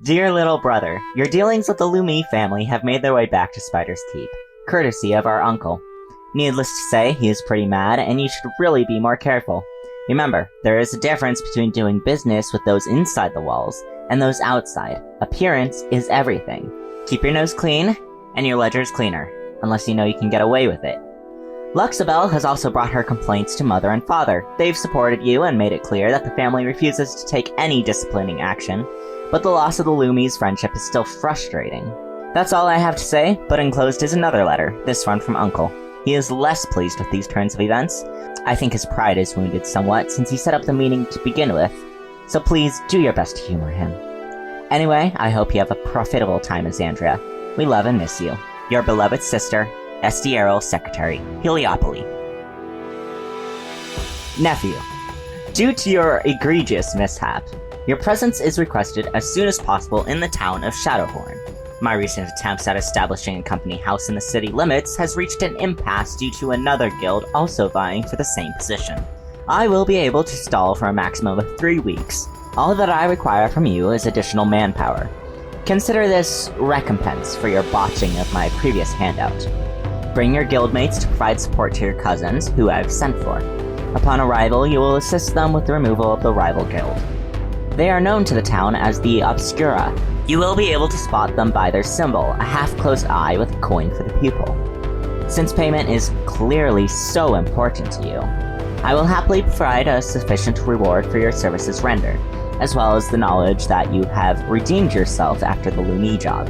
Dear little brother, your dealings with the Lumi family have made their way back to Spider's Keep, courtesy of our uncle. Needless to say, he is pretty mad, and you should really be more careful. Remember, there is a difference between doing business with those inside the walls and those outside. Appearance is everything. Keep your nose clean, and your ledgers cleaner, unless you know you can get away with it. Luxabel has also brought her complaints to Mother and Father. They've supported you and made it clear that the family refuses to take any disciplining action, but the loss of the Lumi's friendship is still frustrating. That's all I have to say, but enclosed is another letter, this one from Uncle. He is less pleased with these turns of events. I think his pride is wounded somewhat since he set up the meeting to begin with, so please do your best to humor him. Anyway, I hope you have a profitable time in Xandria. We love and miss you. Your beloved sister, Estiero Secretary, Heliopoly. Nephew, due to your egregious mishap, your presence is requested as soon as possible in the town of Shadowhorn. My recent attempts at establishing a company house in the city limits has reached an impasse due to another guild also vying for the same position. I will be able to stall for a maximum of 3 weeks. All that I require from you is additional manpower. Consider this recompense for your botching of my previous handout. Bring your guildmates to provide support to your cousins, who I've sent for. Upon arrival, you will assist them with the removal of the rival guild. They are known to the town as the Obscura. You will be able to spot them by their symbol, a half-closed eye with a coin for the pupil. Since payment is clearly so important to you, I will happily provide a sufficient reward for your services rendered, as well as the knowledge that you have redeemed yourself after the Lumi job.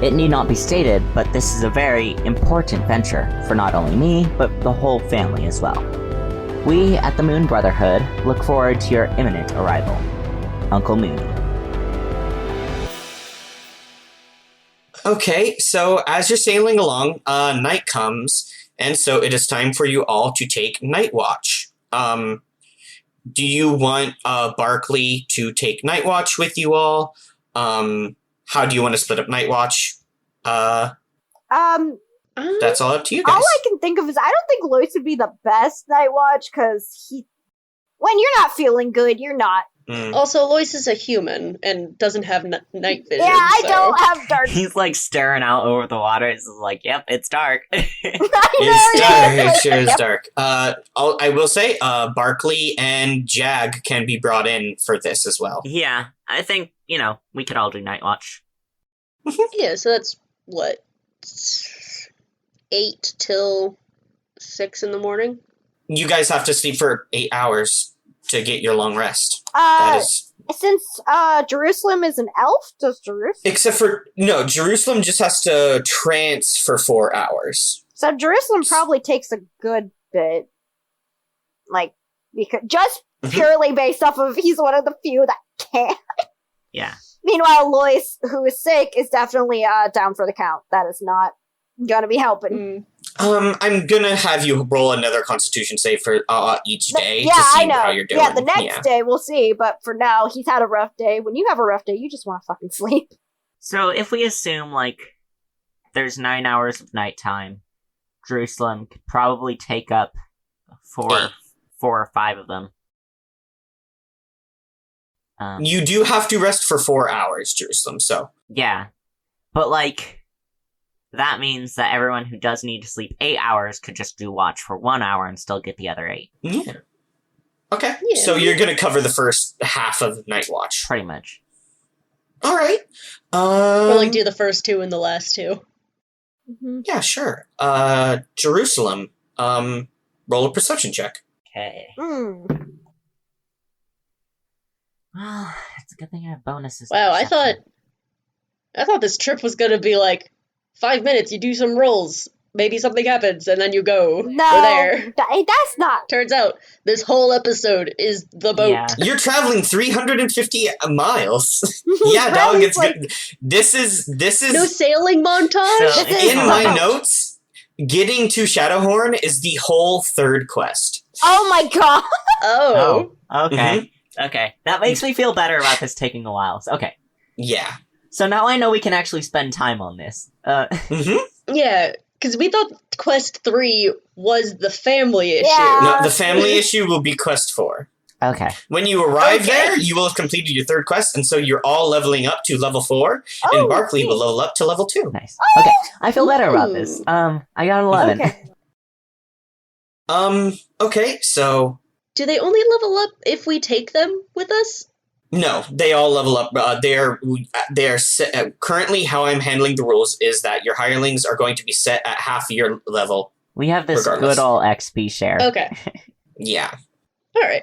It need not be stated, but this is a very important venture for not only me, but the whole family as well. We at the Moon Brotherhood look forward to your imminent arrival. Uncle Moon. Okay, so as you're sailing along, night comes, and so it is time for you all to take night watch. Do you want Barkley to take night watch with you all? How do you want to split up night watch? That's all up to you guys. All I can think of is I don't think Lois would be the best night watch because when you're not feeling good, you're not. Also, Lois is a human and doesn't have night vision. Yeah, I don't have dark. He's like staring out over the water. It's like, yep, it's dark. It's dark. It sure is dark. I will say, Barkley and Jag can be brought in for this as well. Yeah, I think, we could all do night watch. Yeah, so that's, 8 till 6 in the morning? You guys have to sleep for 8 hours to get your long rest. Since Jerusalem is an elf, does Jerusalem? Except for, no, Jerusalem just has to trance for 4 hours. So Jerusalem probably takes a good bit. Because just purely based off of he's one of the few that can. Yeah. Meanwhile, Lois, who is sick, is definitely down for the count. That is not gonna be helping. I'm gonna have you roll another Constitution save for each day to see how you're doing. Yeah, the next day we'll see, but for now, he's had a rough day. When you have a rough day, you just want to fucking sleep. So if we assume, there's 9 hours of nighttime, Jerusalem could probably take up 4 or 5 of them. You do have to rest for 4 hours, Jerusalem, so. Yeah. But, that means that everyone who does need to sleep 8 hours could just do watch for 1 hour and still get the other 8. Yeah. Okay. Yeah. So you're going to cover the first half of night watch. Pretty much. All right. Or do the first 2 and the last 2. Mm-hmm. Yeah, sure. Jerusalem, roll a perception check. Okay. Well, it's a good thing I have bonuses. Wow, I thought this trip was going to be 5 minutes, you do some rolls, maybe something happens, and then you go. No, we're there. That's not. Turns out, this whole episode is the boat. Yeah. You're traveling 350 miles. Yeah, dog, it's good. This is... No sailing montage? So, in my notes, getting to Shadowhorn is the whole third quest. Oh my god! Oh. Okay. Mm-hmm. Okay. That makes me feel better about this taking a while. Okay. Yeah. So now I know we can actually spend time on this. Yeah, because we thought quest 3 was the family issue. Yeah. No, the family issue will be quest 4. Okay. When you arrive Okay. there, you will have completed your third quest, and so you're all leveling up to level 4, and Barkley will level up to level 2. Nice. Okay. I feel better about this. I got an 11. Okay. Okay, so Do they only level up if we take them with us? no, they all level up. Currently, how I'm handling the rules is that your hirelings are going to be set at half your level. We have this Regardless. good old XP share. Okay. Yeah. All right.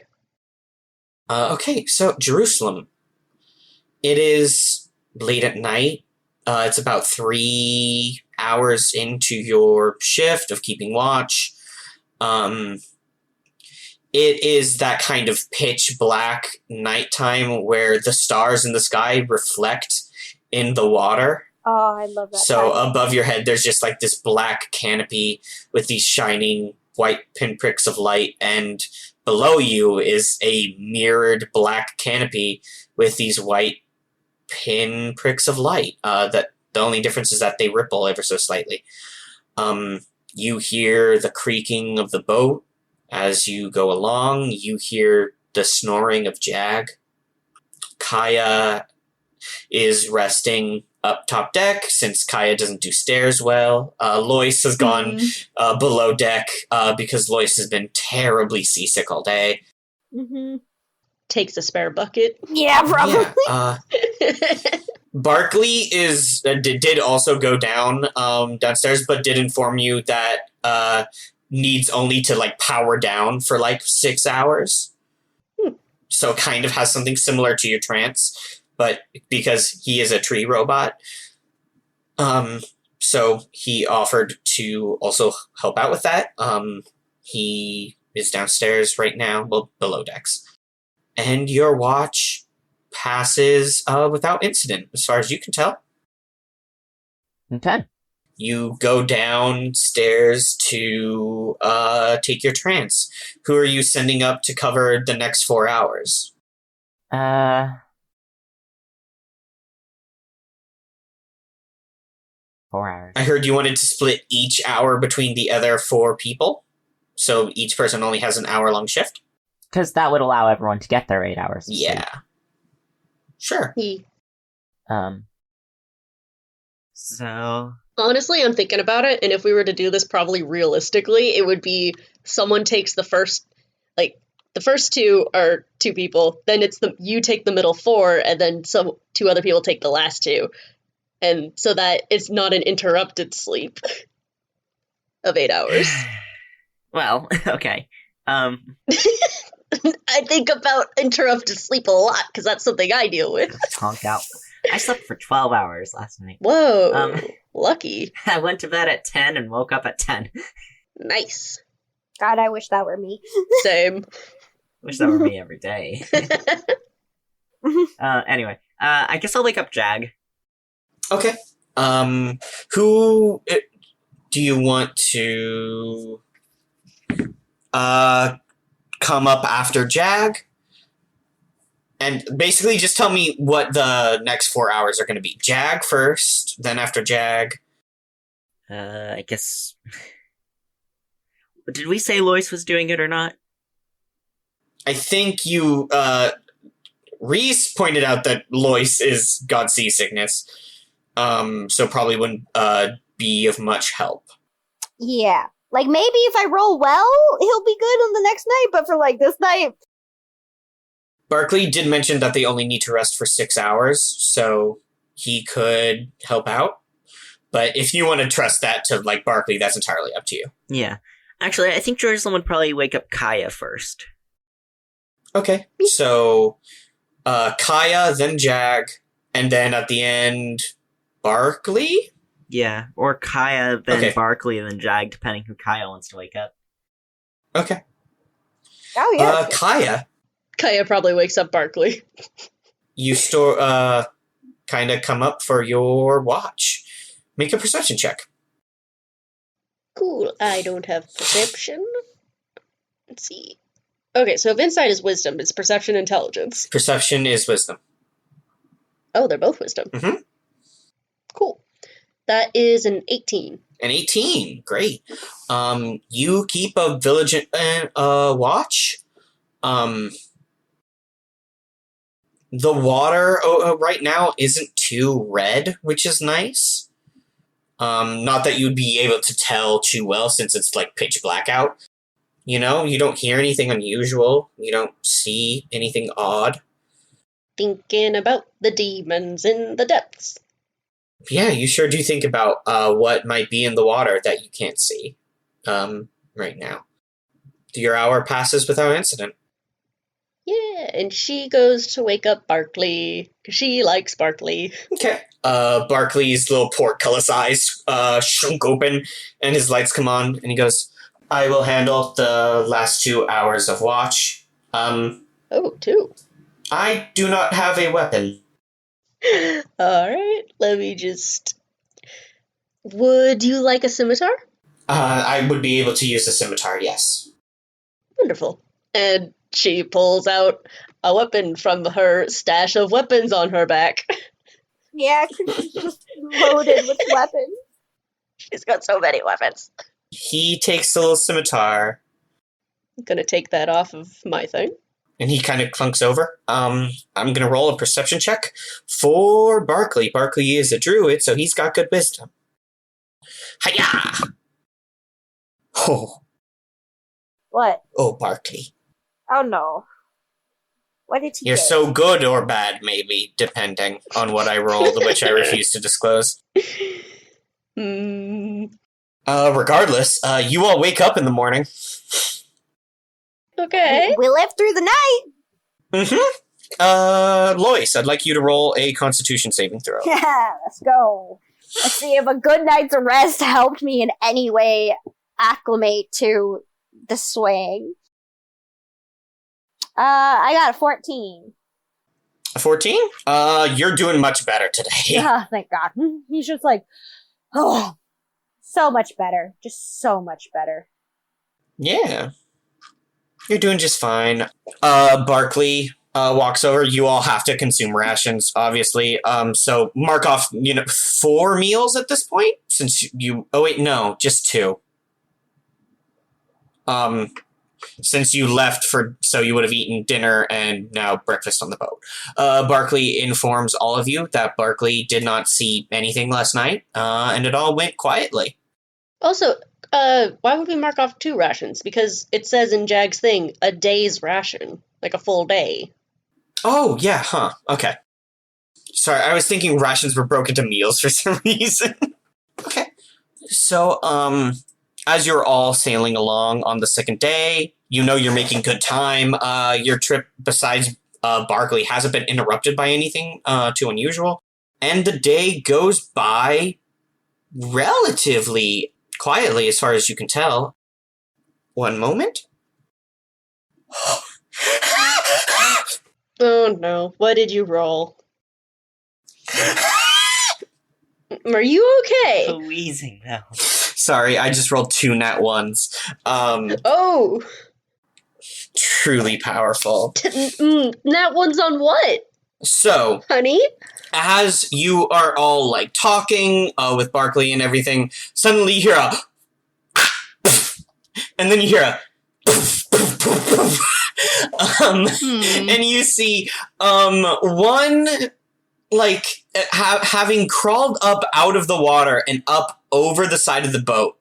Okay, so Jerusalem. It is late at night. It's about 3 hours into your shift of keeping watch. It is that kind of pitch black nighttime where the stars in the sky reflect in the water. Oh, I love that. So time. above your head, there's just like this black canopy with these shining white pinpricks of light, and below you is a mirrored black canopy with these white pinpricks of light. That the only difference is that they ripple ever so slightly. You hear the creaking of the boat as you go along. You hear the snoring of Jag. Kaya is resting up top deck since Kaya doesn't do stairs well. Lois has gone below deck because Lois has been terribly seasick all day. Mm-hmm. Takes a spare bucket. Yeah, probably. Yeah, Barkley did also go down downstairs, but did inform you that needs only to like power down for like 6 hours. So kind of has something similar to your trance, but because he is a tree robot, so he offered to also help out with that. He is downstairs right now, well, below decks. And your watch passes without incident, as far as you can tell. Okay. You go downstairs to take your trance. Who are you sending up to cover the next 4 hours? 4 hours. I heard you wanted to split each hour between the other 4 people, so each person only has an hour-long shift? Because that would allow everyone to get their 8 hours. Of Yeah. sleep. Sure. So... Honestly, I'm thinking about it, and if we were to do this probably realistically, it would be someone takes the first 2 are 2 people, then you take the middle 4, and then 2 other people take the last 2. And so that it's not an interrupted sleep of 8 hours. Well, okay. I think about interrupted sleep a lot, because that's something I deal with. Honk out. I slept for 12 hours last night. Whoa, lucky. I went to bed at 10 and woke up at 10. Nice. God, I wish that were me. Same. Wish that were me every day. Anyway, I guess I'll wake up Jag. Okay. Who do you want to come up after Jag? And basically just tell me what the next 4 hours are going to be. Jag first, then after Jag. I guess... Did we say Lois was doing it or not? I think you, Reese pointed out that Lois is got seasickness. So probably wouldn't, be of much help. Yeah. Like, maybe if I roll well, he'll be good on the next night, but for, like, this night... Barkley did mention that they only need to rest for 6 hours, so he could help out. But if you want to trust that to, like, Barkley, that's entirely up to you. Yeah. Actually, I think Jerusalem would probably wake up Kaya first. Okay. So, Kaya, then Jag, and then at the end, Barkley? Yeah, or Kaya, then Okay. Barkley, then Jag, depending who Kaya wants to wake up. Okay. Oh, yeah. Kaya, Kaya probably wakes up Barkley. you kind of come up for your watch. Make a perception check. Cool. I don't have perception. Let's see. Okay, so if insight is wisdom, it's perception intelligence. Perception is wisdom. Oh, they're both wisdom. Mhm. Cool. That is an 18. An 18. Great. You keep a vigilant watch. The water right now isn't too red, which is nice. Not that you'd be able to tell too well since it's like pitch black out. You know, you don't hear anything unusual. You don't see anything odd. Thinking about the demons in the depths. Yeah, you sure do think about what might be in the water that you can't see right now. Your hour passes without incident. Yeah, and she goes to wake up Barkley, because she likes Barkley. Okay. Barkley's little portcullis eyes shrunk open, and his lights come on, and he goes, I will handle the last 2 hours of watch. Oh, 2. I do not have a weapon. Alright, let me just... Would you like a scimitar? I would be able to use the scimitar, yes. Wonderful. And she pulls out a weapon from her stash of weapons on her back. Yeah, 'cause she's just loaded with weapons. She's got so many weapons. He takes the little scimitar, I'm gonna take that off of my thing. and he kind of clunks over. I'm going to roll a perception check for Barkley. Barkley is a druid, so he's got good wisdom. Hiya! Oh, What? Barkley. Oh no. What did he You're get? so good or bad, maybe, depending on what I rolled, which I refuse to disclose. Regardless, you all wake up in the morning. Okay. We lived through the night. Lois, I'd like you to roll a Constitution saving throw. Yeah, let's go. Let's see if a good night's rest helped me in any way acclimate to the swing. I got a 14. 14? You're doing much better today. Oh, thank God. He's just like, oh, so much better. Just so much better. Yeah. You're doing just fine. Barkley walks over. You all have to consume rations, obviously. So mark off, 4 meals at this point, since you... Oh, wait, no, just 2. Since you left so you would have eaten dinner and now breakfast on the boat. Barkley informs all of you that Barkley did not see anything last night, and it all went quietly. Also, why would we mark off 2 rations? Because it says in Jag's thing, a day's ration. Like a full day. Oh, yeah, huh. Okay. Sorry, I was thinking rations were broken to meals for some reason. Okay. So, as you're all sailing along on the second day, you're making good time. Your trip, besides Barkley, hasn't been interrupted by anything too unusual. And the day goes by relatively quietly, as far as you can tell. One moment. Oh no, what did you roll? Are you okay? Wheezing now. Sorry, I just rolled 2 nat 1s. Oh! Truly powerful. Nat one's on what? So, Honey? as you are all, talking with Barkley and everything, suddenly you hear a... and then you hear a... and you see, one, having crawled up out of the water and up over the side of the boat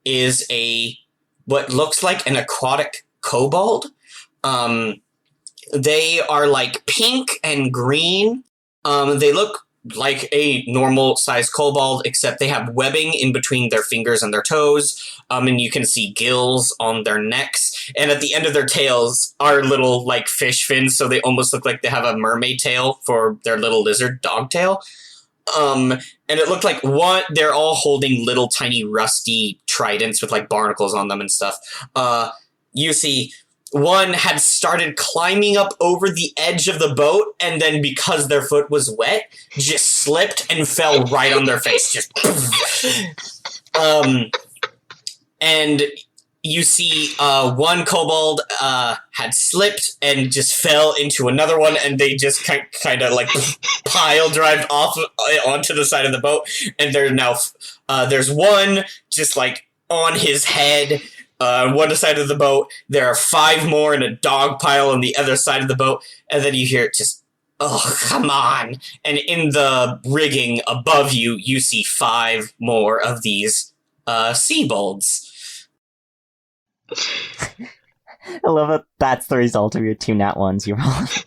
is what looks like an aquatic kobold. They are, pink and green. They look like a normal sized kobold, except they have webbing in between their fingers and their toes, and you can see gills on their necks, and at the end of their tails are little fish fins, so they almost look like they have a mermaid tail for their little lizard dog tail. And it looked like they're all holding little tiny rusty tridents with barnacles on them and stuff. You see one had started climbing up over the edge of the boat, and then because their foot was wet, just slipped and fell right on their face. Just and you see one kobold had slipped and just fell into another one, and they just kind of pile drive off onto the side of the boat, and they're now there's one just on his head. One side of the boat, there are 5 more in a dog pile on the other side of the boat, and then you hear it just Oh, come on. And in the rigging above you, you see 5 more of these Seabolds. I love it. That's the result of your 2 nat ones you rolled.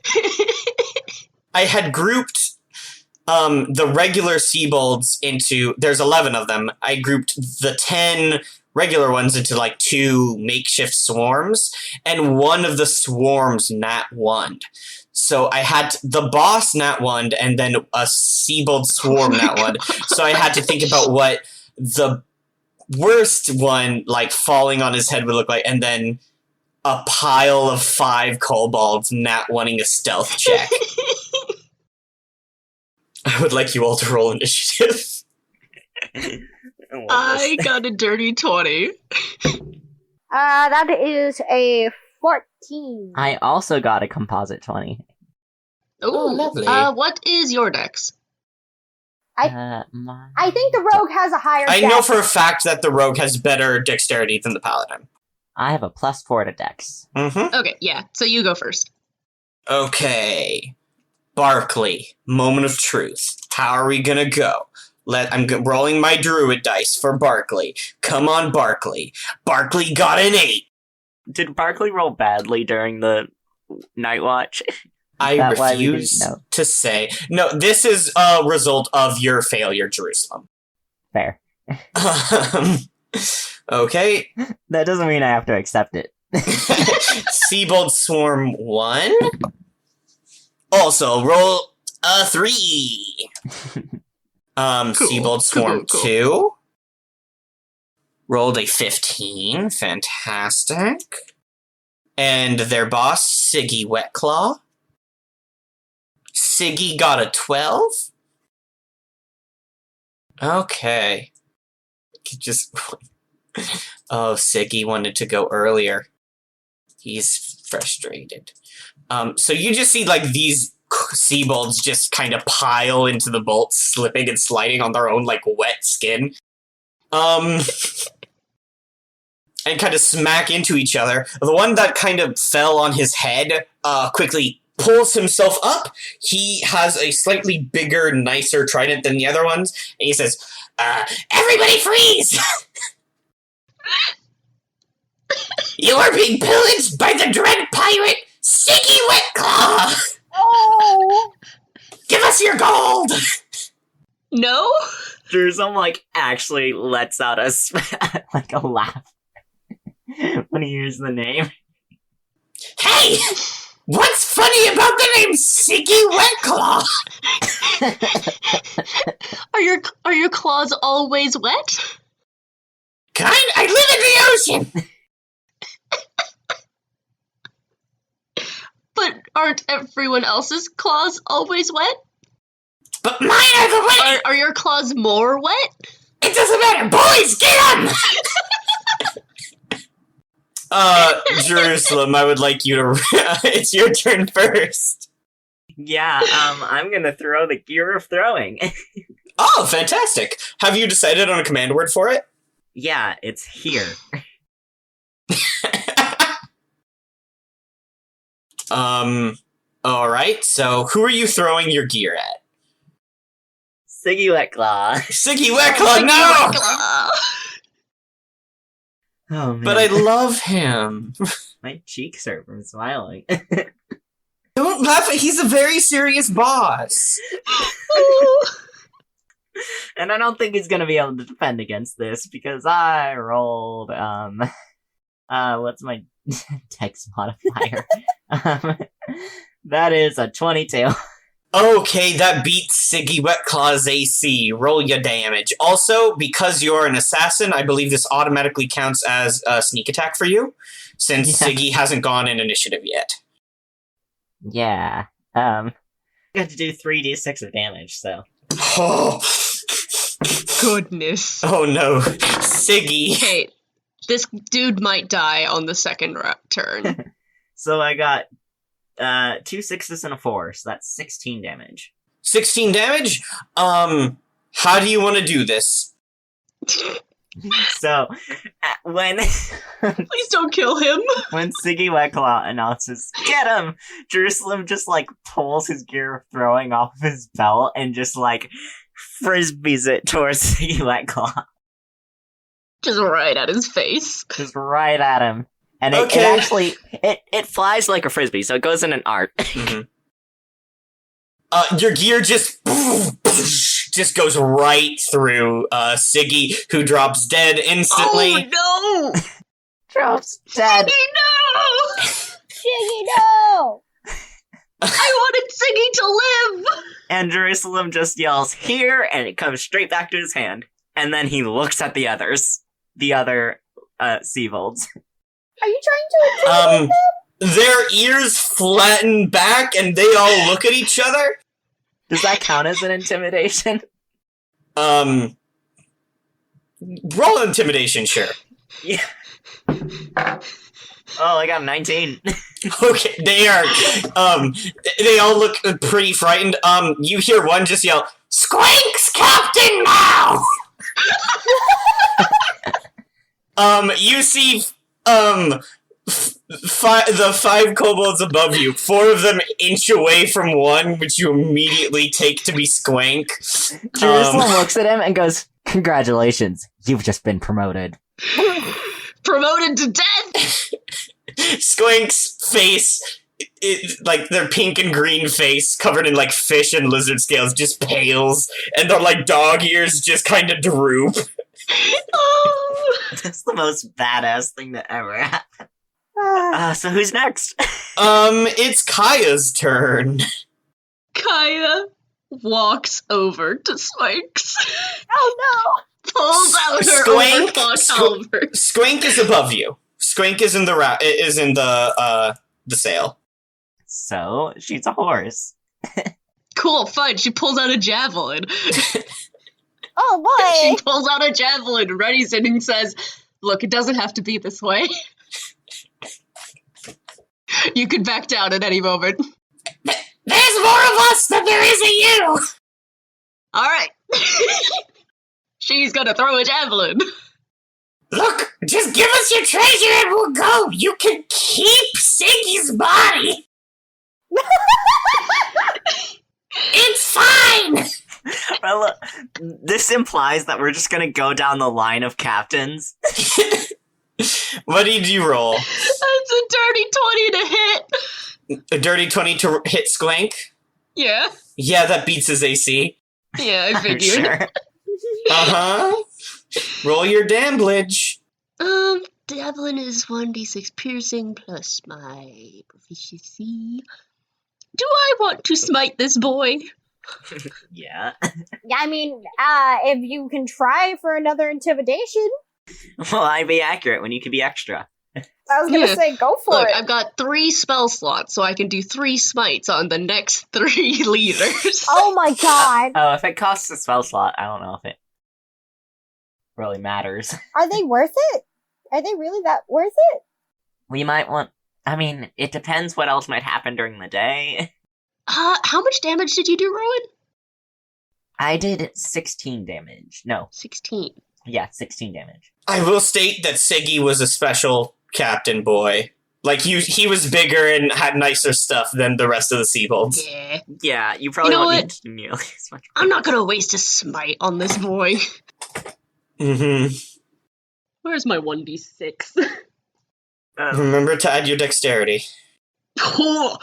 I had grouped the regular Seabolds into... There's 11 of them. I grouped the 10 regular ones into, 2 makeshift swarms, and one of the swarms nat 1'd. So I had the boss nat 1'd, and then a Seabold swarm nat 1'd. So I had to think about what the worst one, falling on his head would look like, and then a pile of 5 kobolds nat 1ing a stealth check. I would like you all to roll initiative. I got a dirty 20. That is a 14. I also got a composite 20. Oh, lovely. What is your dex? I think the rogue has a higher I dex. know for a fact that the rogue has better dexterity than the paladin. I have a +4 to dex. Mm-hmm. Okay, yeah, so you go first. Okay. Barkley, moment of truth. How are we gonna go? I'm rolling my druid dice for Barkley. Come on, Barkley. Barkley got an 8. Did Barkley roll badly during the night watch? I That why we refuse didn't know? to say. No, this is a result of your failure, Jerusalem. Fair. Okay. That doesn't mean I have to accept it. Seabold Swarm 1. Also, roll a 3. Cool. Seabold Swarm Cool. 2. Rolled a 15. Fantastic. And their boss, Siggy Wetclaw. Siggy got a 12. Okay. Just... Oh, Siggy wanted to go earlier. He's frustrated. So you just see, these Seabolds just kind of pile into the bolt, slipping and sliding on their own, wet skin. And kind of smack into each other. The one that kind of fell on his head, quickly pulls himself up. He has a slightly bigger, nicer trident than the other ones, and he says, everybody freeze! You are being pillaged by the dread pirate, Siggy Wetclaw! Oh! Give us your gold! No? Jerusalem, actually lets out a laugh when he hears the name. Hey! What's funny about the name Siggy Wetclaw? Are your claws always wet? I live in the ocean! But aren't everyone else's claws always wet? But mine are the wet! Are your claws more wet? It doesn't matter! Boys, get them! Jerusalem, I would like you to... It's your turn first. Yeah, I'm gonna throw the gear of throwing. Oh, fantastic. Have you decided on a command word for it? Yeah, it's here. Alright, so who are you throwing your gear at? Siggy Wetclaw. Siggy Wetclaw, no! Oh, man. But I love him. My cheeks hurt from smiling. Don't laugh at he's a very serious boss. And I don't think he's gonna be able to defend against this, because I rolled, what's my dex modifier? That is a 22. Okay, that beats Siggy Wetclaw's AC. Roll your damage. Also, because you're an assassin, I believe this automatically counts as a sneak attack for you, since Siggy hasn't gone in initiative yet. Yeah, I got to do 3d6 of damage, so. Oh, Goodness. oh no. Siggy. Okay, this dude might die on the second turn. So I got 2 6s and a 4, so that's 16 damage. 16 damage? How do you want to do this? So, when Please don't kill him. when Siggy Wetclaw announces, "Get him!" Jerusalem just, like, pulls his gear of throwing off of his belt and just, like, frisbees it towards Siggy Wetclaw. Just right at his face. Just right at him. And it actually, it flies like a frisbee, so it goes in an arc. Mm-hmm. Your gear just goes right through Siggy, who drops dead instantly. Oh no! Drops dead. No! Shiggy, no! I wanted Siggy to live! And Jerusalem just yells, "Here!" and it comes straight back to his hand. And then he looks at the others. The other, Seabolds. Are you trying to Their ears flatten back and they all look at each other. Does that count as an intimidation? Roll intimidation, sure. Yeah. Oh, I got a 19. Okay, they are, they all look pretty frightened. You hear one just yell, "Squinks, Captain, now!" You see, the 5 kobolds above you, 4 of them inch away from one, which you immediately take to be Squank. Jerusalem looks at him and goes, "Congratulations, you've just been promoted." Promoted to death! Squank's face, like their pink and green face, covered in like fish and lizard scales, just pales, and their like dog ears just kind of droop. Oh. That's the most badass thing that ever happened. Ah, So who's next? It's Kaya's turn. Kaya walks over to Swanks. oh Pulls out her Squank- overclocked halberd. Squank is above you. Squank is in the sail. So, she's a horse. Cool, fine. She pulls out a javelin. no! Oh She boy! pulls out a javelin, readies it, and says, "Look, it doesn't have to be this way. You could back down at any moment." There's more of us than there is of you! All right. She's gonna throw a javelin. Look, just give us your treasure and we'll go! You can keep Siggy's body! It's fine! Well, look, this implies that we're just gonna go down the line of captains. What did you roll? That's a dirty 20 to hit. A dirty 20 to hit Sklank? Yeah. Yeah, that beats his AC. Yeah, I I'm figured. sure. Uh-huh. Roll your damblage. Javelin is 1d6 piercing plus my proficiency. Do I want to smite this boy? Yeah. Yeah, I mean, if you can try for another intimidation, Well, I'd be accurate when you can be extra. I was gonna Yeah. say go for Look, it. I've got 3 spell slots, so I can do 3 smites on the next 3 leaders. Oh my god! Oh, if it costs a spell slot, I don't know if it really matters. Are they worth it? Are they really that worth it? We might want... I mean, it depends what else might happen during the day. How much damage did you do, Rowan? I did 16 damage. No, 16. yeah, 16 damage. I will state that Siggy was a special captain boy. Like, he was bigger and had nicer stuff than the rest of the Seabolds. Yeah. Yeah, you probably You know won't what? need to do nearly as much. I'm not gonna waste a smite on this boy. Mm-hmm. Where's my 1d6? Remember to add your dexterity. Oh,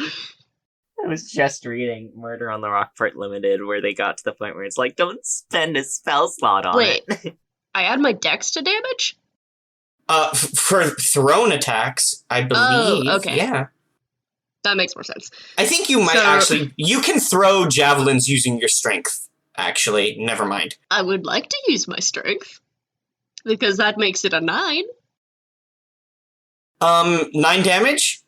I was just reading Murder on the Rockport Limited, where they got to the point where it's like, don't spend a spell slot on Wait. it. I add my dex to damage? For thrown attacks, I believe. Oh, okay. Yeah. That makes more sense. I think you might you can throw javelins using your strength, actually. Never mind. I would like to use my strength, because that makes it a 9. 9 damage?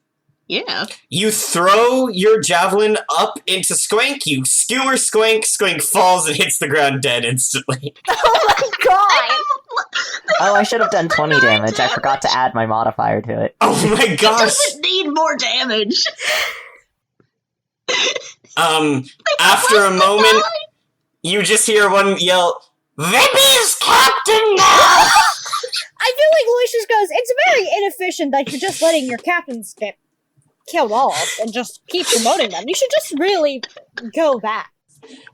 Yeah. You throw your javelin up into Squank, you skewer Squank, Squank falls and hits the ground dead instantly. Oh my god! Oh, I should have done 20 damage. I forgot to add my modifier to it. Oh my It gosh! doesn't need more damage. After a moment, you just hear one yell, "Vippy's captain now!" I feel like Lucius goes, it's very inefficient that you're just letting your captains get killed off and just keep promoting them. You should just really go back.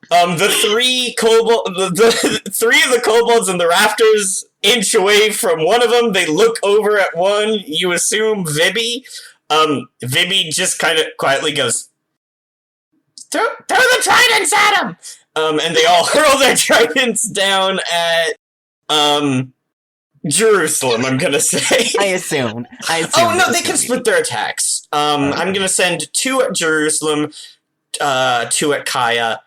The three three of the kobolds in the rafters inch away from one of them. They look over at one. You assume Vibby. Vibby just kind of quietly goes, throw the tridents at him! And they all hurl their tridents down at, Jerusalem, I'm gonna say. I assume. Oh, no, they can split their attacks. I'm gonna send 2 at Jerusalem, 2 at Kaya,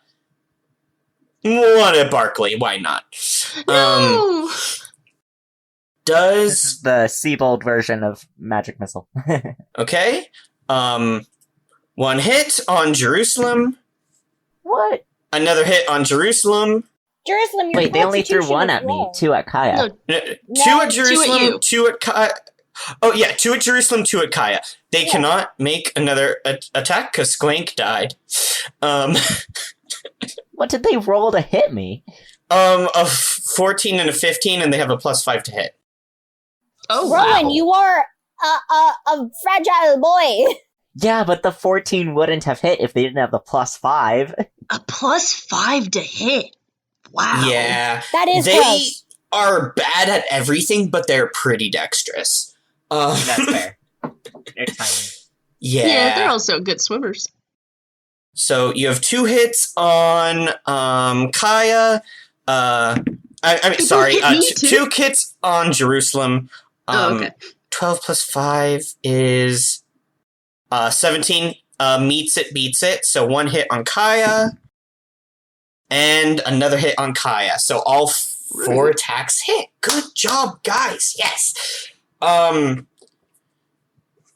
1 at Barkley. Why not? No! This is the Seabold version of Magic Missile. Okay. 1 hit on Jerusalem. What? Another hit on Jerusalem. Jerusalem, your Wait, they only threw constitution 1 is at me, low. 2 at Kaya. No. 2 at Jerusalem, you. 2 at Kaya. Oh, yeah, 2 at Jerusalem, 2 at Kaya. They cannot make another attack because Skwank died. What did they roll to hit me? A 14 and a 15, and they have a +5 to hit. Oh, Rowan, wow. you are a fragile boy. Yeah, but the 14 wouldn't have hit if they didn't have the +5. A +5 to hit. Wow. Yeah. That is They close. are bad at everything, but they're pretty dexterous. That's fair. They're tiny. Yeah. Yeah, they're also good swimmers. So you have 2 hits on Kaya. I mean, People sorry, hit me too? 2 hits on Jerusalem. Oh, okay. 12 plus 5 is 17. Meets it, beats it. So 1 hit on Kaya. And another hit on Kaya. So all 4 attacks hit. Good job, guys. Yes.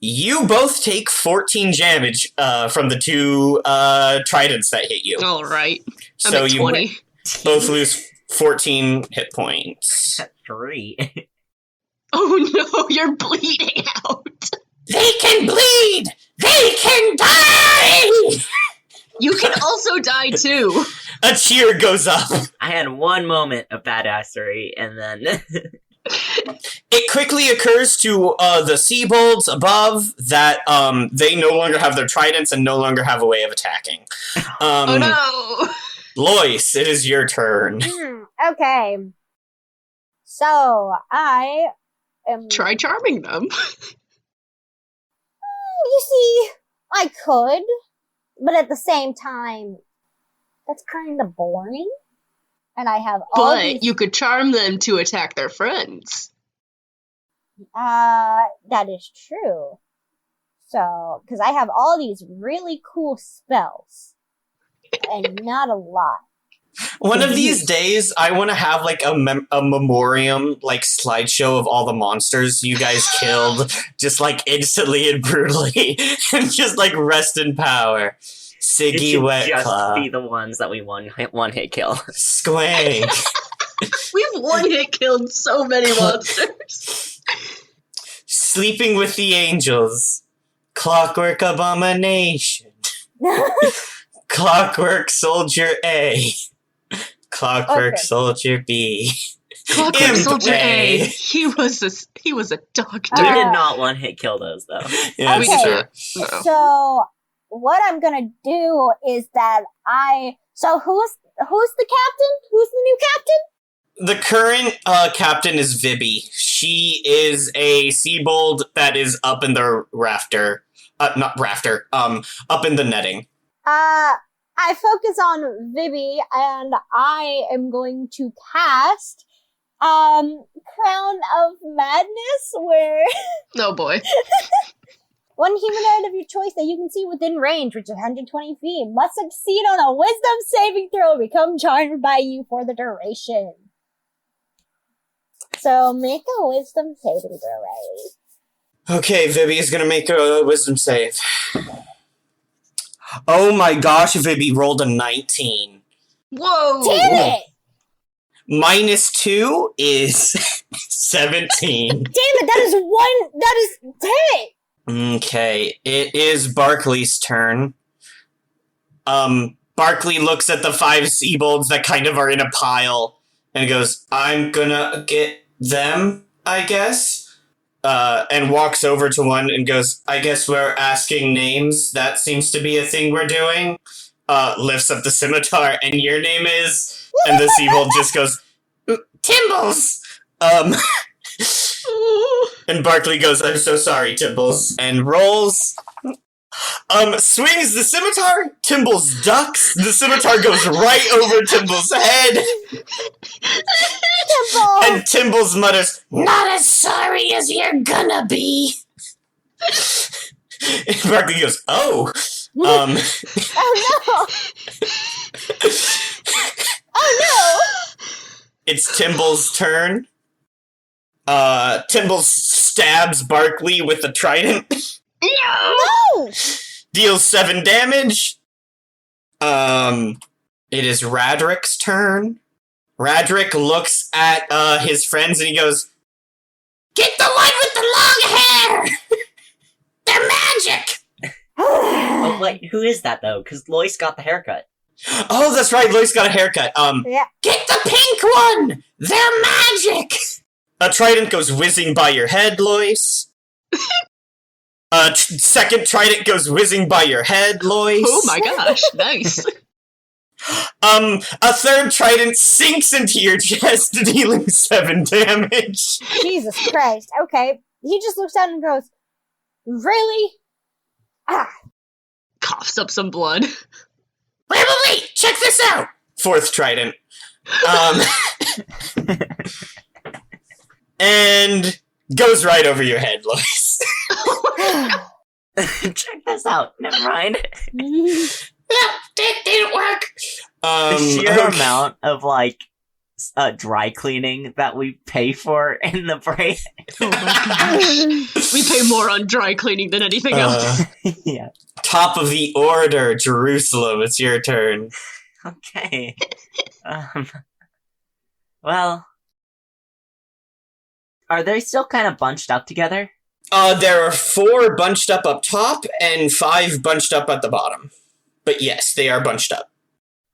You both take 14 damage from the 2 tridents that hit you. All right. I'm So at you 20. both lose 14 hit points. 3. Oh no, you're bleeding out. They can bleed! They can die! You can also die too. A cheer goes up. I had 1 moment of badassery, and then... It quickly occurs to the Seabolds above that they no longer have their tridents and no longer have a way of attacking. Oh no. Lois, it is your turn. Okay. So, I am... Try charming them. You see, I could, but at the same time, that's kind of boring. And I have all But these... you could charm them to attack their friends. That is true. So, because I have all these really cool spells. And not a lot. One of these days, I want to have like a memoriam, like slideshow of all the monsters you guys killed, just like instantly and brutally, and just like rest in power. Siggy just Wetclaw, be the ones that we one hit kill. Skwank, We've one hit killed so many monsters. Sleeping with the Angels, Clockwork Abomination, Clockwork Soldier A, Clockwork Okay. Soldier B. Clockwork Imp Soldier A. A. He was a doctor. We Uh, did not one hit kill those, though. Yeah, Okay. that's true. No. So, what I'm gonna do is that so who's the captain? Who's the new captain? The current captain is Vibby. She is a Seabold that is up in the rafter. Not rafter. Up in the netting. I focus on Vibby, and I am going to cast, Crown of Madness, where Oh boy. one humanoid of your choice that you can see within range, which is 120 feet, must succeed on a wisdom saving throw and become charmed by you for the duration. So make a wisdom saving throw, Riley. Okay, Vibby is gonna make a wisdom save. Oh my gosh, Vibby rolled a 19. Whoa. Damn it! -2 is 17. Damn it, damn it! Okay, it is Barkley's turn. Barkley looks at the 5 Seabolds that kind of are in a pile and goes, I'm gonna get them I guess. And walks over to one and goes, I guess we're asking names. That seems to be a thing we're doing. Lifts up the scimitar, and your name is... And the Seabold just goes, Timbles! And Barkley goes, I'm so sorry, Timbles. And rolls... swings the scimitar, Timbles ducks, the scimitar goes right over Timbles' head. Timble! And Timbles mutters, not as sorry as you're gonna be. And Barkley goes, oh. Oh no! Oh no! It's Timbles' turn. Timbles stabs Barkley with the trident. No! Deals 7 damage. It is Radrick's turn. Radrick looks at his friends and he goes, get the one with the long hair! They're magic! Oh, wait, who is that, though? Because Lois got the haircut. Oh, that's right, Lois got a haircut. Yeah. Get the pink one! They're magic! A trident goes whizzing by your head, Lois. Second trident goes whizzing by your head, Lois. Oh my gosh, nice. A third trident sinks into your chest, dealing 7 damage. Jesus Christ. Okay. He just looks down and goes, really? Ah. Coughs up some blood. Wait, check this out! Fourth trident. And goes right over your head, Lois. Check this out. Never mind. That didn't work. The sheer Okay. amount of, like, dry cleaning that we pay for in the break. Oh my gosh. We pay more on dry cleaning than anything else. Yeah. Top of the order, Jerusalem. It's your turn. Okay. Well, are they still kind of bunched up together? There are 4 bunched up top and 5 bunched up at the bottom. But yes, they are bunched up.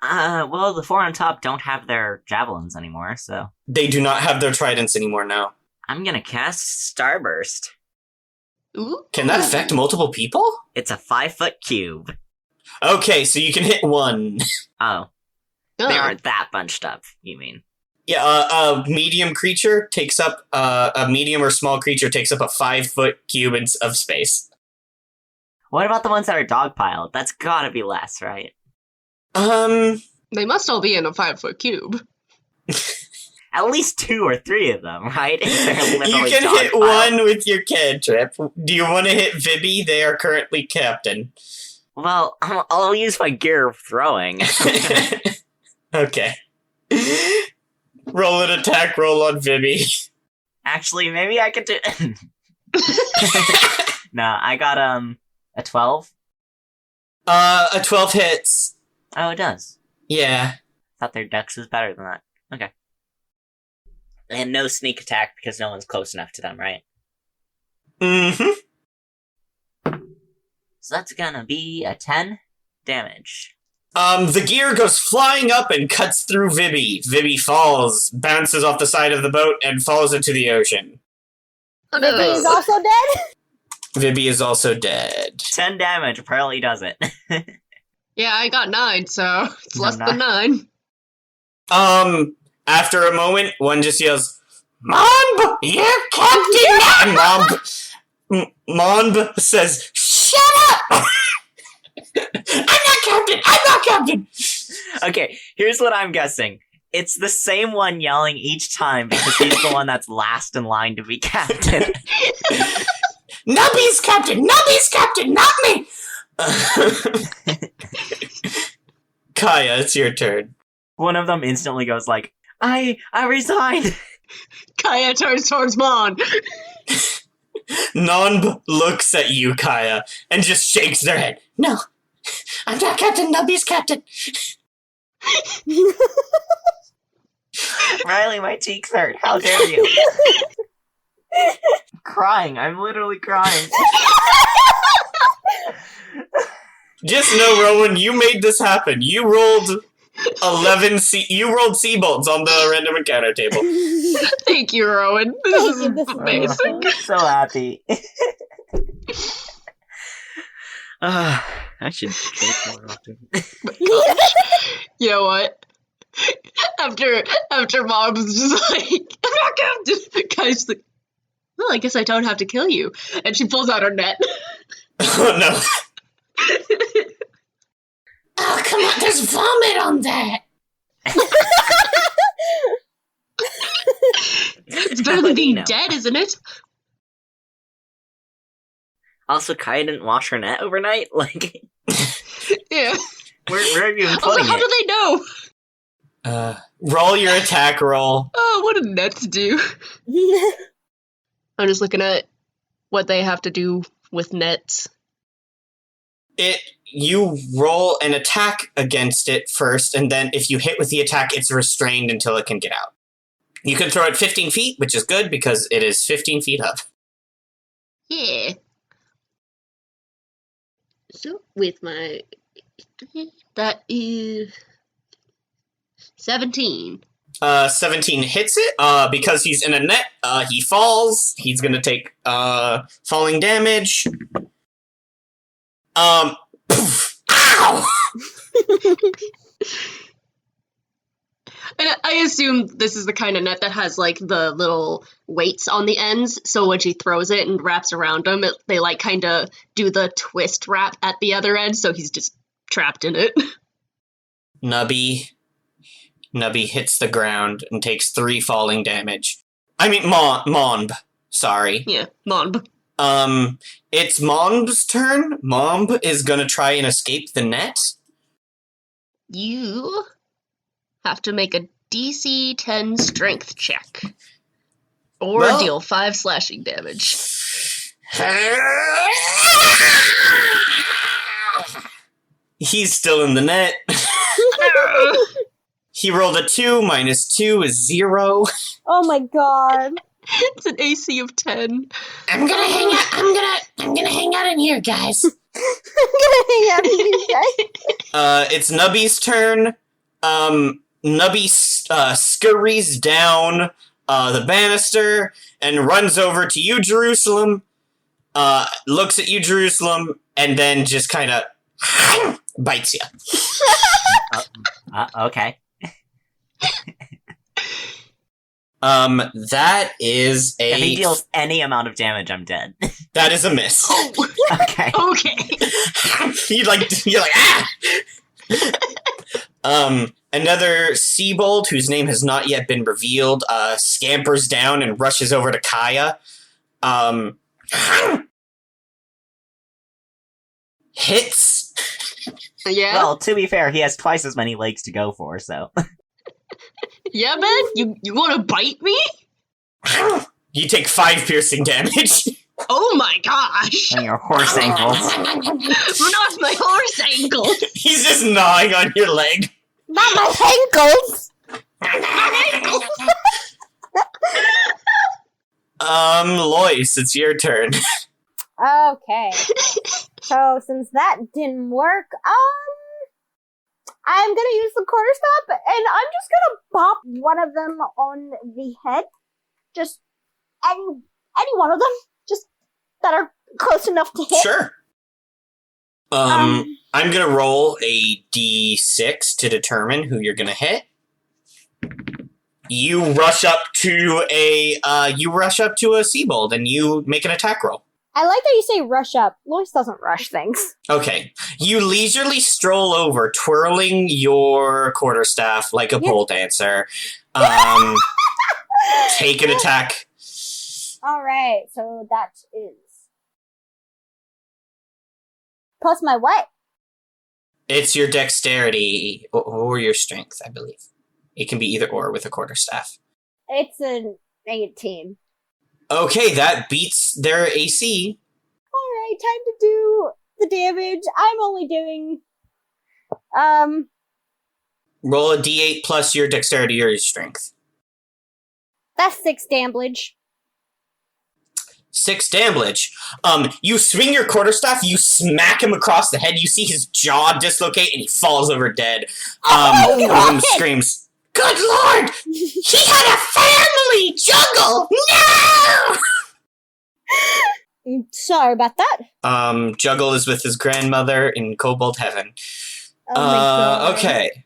Well, the 4 on top don't have their javelins anymore, so They do not have their tridents anymore now. I'm gonna cast Starburst. Ooh. Can that affect multiple people? It's a 5-foot cube. Okay, so you can hit 1. Oh, they aren't that bunched up, you mean? Yeah, a medium creature takes up, a medium or small creature takes up a 5-foot cube of space. What about the ones that are dogpiled? That's gotta be less, right? They must all be in a 5-foot cube. At least 2 or 3 of them, right? If they're You literally can hit dogpiled. 1 with your cantrip. Do you want to hit Vibby? They are currently captain. Well, I'll use my gear of throwing. Okay. Roll an attack roll on Vibby. Actually, maybe I could do... No, I got, a 12. A 12 hits. Oh, it does. Yeah. Thought their dex was better than that. Okay. And no sneak attack because no one's close enough to them, right? Mm-hmm. So that's gonna be a 10 damage. The gear goes flying up and cuts through Vibby. Vibby falls, bounces off the side of the boat, and falls into the ocean. Oh, Vicky is no. also dead? Vibby is also dead. 10 damage apparently does it. Yeah, I got 9, so it's No, less than 9. After a moment, one just yells, Monb, you're captain now! And Monb says, shut up! I'm not captain! Okay, here's what I'm guessing. It's the same one yelling each time because he's the one that's last in line to be captain. Nubby's captain, not me! Kaya, it's your turn. One of them instantly goes like, I resigned! Kaya turns towards Mon. Nonb looks at you, Kaya, and just shakes their head. No, I'm not captain, Nubby's captain. Riley, my cheeks hurt. How dare you? I'm crying. I'm literally crying. Just know, Rowan, you made this happen. You rolled 11 you rolled Seabolds on the random encounter table. Thank you, Rowan. This is This is amazing. I'm so happy. I should drink more often. You know what? After Mom was just like, I'm not going to. Guy's like, well, I guess I don't have to kill you. And she pulls out her net. Oh, no. Oh, come on, there's vomit on that. It's better than being dead, isn't it? Also, Kaya didn't wash her net overnight? Like, Yeah. where are you even Also, putting how it? do they know? Roll your attack roll. Oh, what do nets do? I'm just looking at what they have to do with nets. You roll an attack against it first, and then if you hit with the attack, it's restrained until it can get out. You can throw it 15 feet, which is good because it is 15 feet up. Yeah. So, with my... That is... 17. 17 hits it. Because he's in a net, he falls. He's gonna take falling damage. Poof, ow! And I assume this is the kind of net that has, like, the little weights on the ends, so when she throws it and wraps around him, they, like, kind of do the twist wrap at the other end, so he's just trapped in it. Nubby hits the ground and takes 3 falling damage. I mean, Monb. Sorry. Yeah, Monb. It's Monb's turn. Monb is gonna try and escape the net. You have to make a DC 10 strength check. Or deal 5 slashing damage. He's still in the net. He rolled a 2, minus 2 is 0. Oh my god. It's an AC of 10. I'm gonna hang out. I'm gonna hang out in here, guys. I'm gonna hang out with you guys. It's Nubby's turn. Nubby scurries down the banister and runs over to you, Jerusalem. Looks at you, Jerusalem, and then just kind of bites you. Okay. That is If he deals any amount of damage, I'm dead. that is a miss. Okay. Okay. you're like, ah! Another Seabold, whose name has not yet been revealed, scampers down and rushes over to Kaya. Hits. Yeah? Well, to be fair, he has twice as many legs to go for, so. Yeah, man? You want to bite me? You take 5 piercing damage. Oh my gosh! And your horse ankles. Run off my horse ankle! He's just gnawing on your leg. Not my ankles! Lois, it's your turn. Okay. So, since that didn't work, I'm gonna use the quarterstaff, and I'm just gonna bop one of them on the head. Just any one of them. Just that are close enough to hit. Sure. I'm gonna roll a d6 to determine who you're gonna hit. You rush up to a Seabold and you make an attack roll. I like that you say rush up. Lois doesn't rush things. Okay. You leisurely stroll over, twirling your quarterstaff like a pole dancer. Take an attack. Alright, so that is... Plus my what? It's your dexterity or your strength, I believe. It can be either or with a quarterstaff. It's an 18. Okay, that beats their AC. Alright, time to do the damage. I'm only doing... Roll a d8 plus your dexterity or your strength. That's 6 damage. 6 damage. You swing your quarterstaff, you smack him across the head, you see his jaw dislocate, and he falls over dead. One of them screams, "Good lord! He had a family! Juggle! No!" Sorry about that. Juggle is with his grandmother in Kobold Heaven. Oh my god. Okay.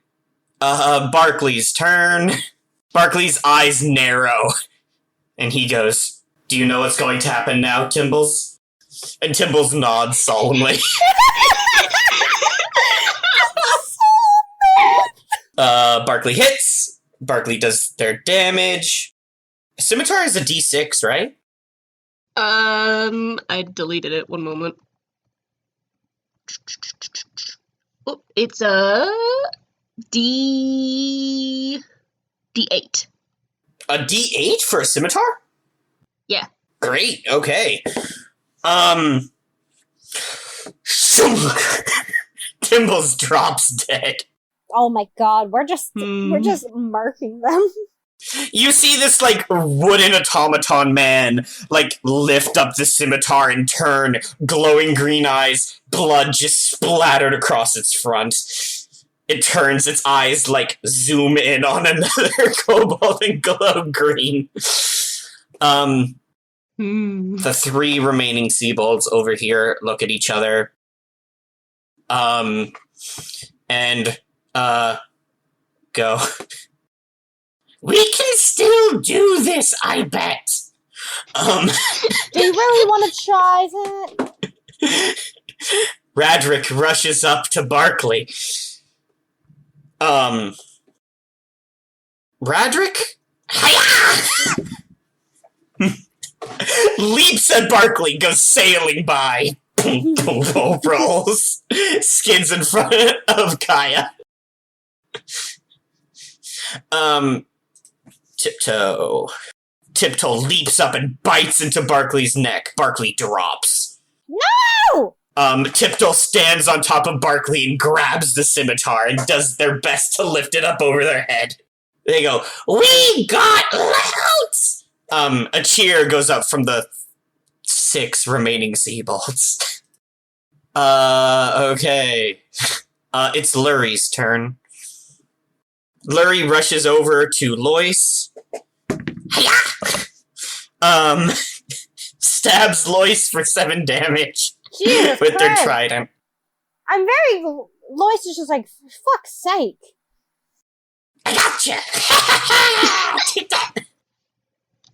Barkley's turn. Barkley's eyes narrow. And he goes, "Do you know what's going to happen now, Timbles?" And Timbles nods solemnly. Barkley hits. Barkley does their damage. Scimitar is a D6, right? I deleted it. One moment. Oh, it's a D8. A D8 for a scimitar? Yeah. Great, okay. Timbles drops dead. Oh my god, we're just marking them. You see this, like, wooden automaton man, like, lift up the scimitar and turn, glowing green eyes, blood just splattered across its front. It turns, its eyes, like, zoom in on another kobold and glow green. The 3 remaining Seabolds over here look at each other. And go. "We can still do this, I bet." Do you really want to try that? Radric rushes up to Barkley. Radric? Hiya! Leaps at Barkley, goes sailing by. Boom, boom, boom, rolls. Skids in front of Kaya. Tiptoe leaps up and bites into Barkley's neck. Barkley drops. No! Tiptoe stands on top of Barkley and grabs the scimitar and does their best to lift it up over their head. They go, "We got louts!" A cheer goes up from the 6 remaining Seabolds. Okay. It's Lurie's turn. Lurie rushes over to Lois. Hiya! Stabs Lois for 7 damage Jesus with their Christ. trident. I'm very... Lois is just like, for fuck's sake. I gotcha! Take that!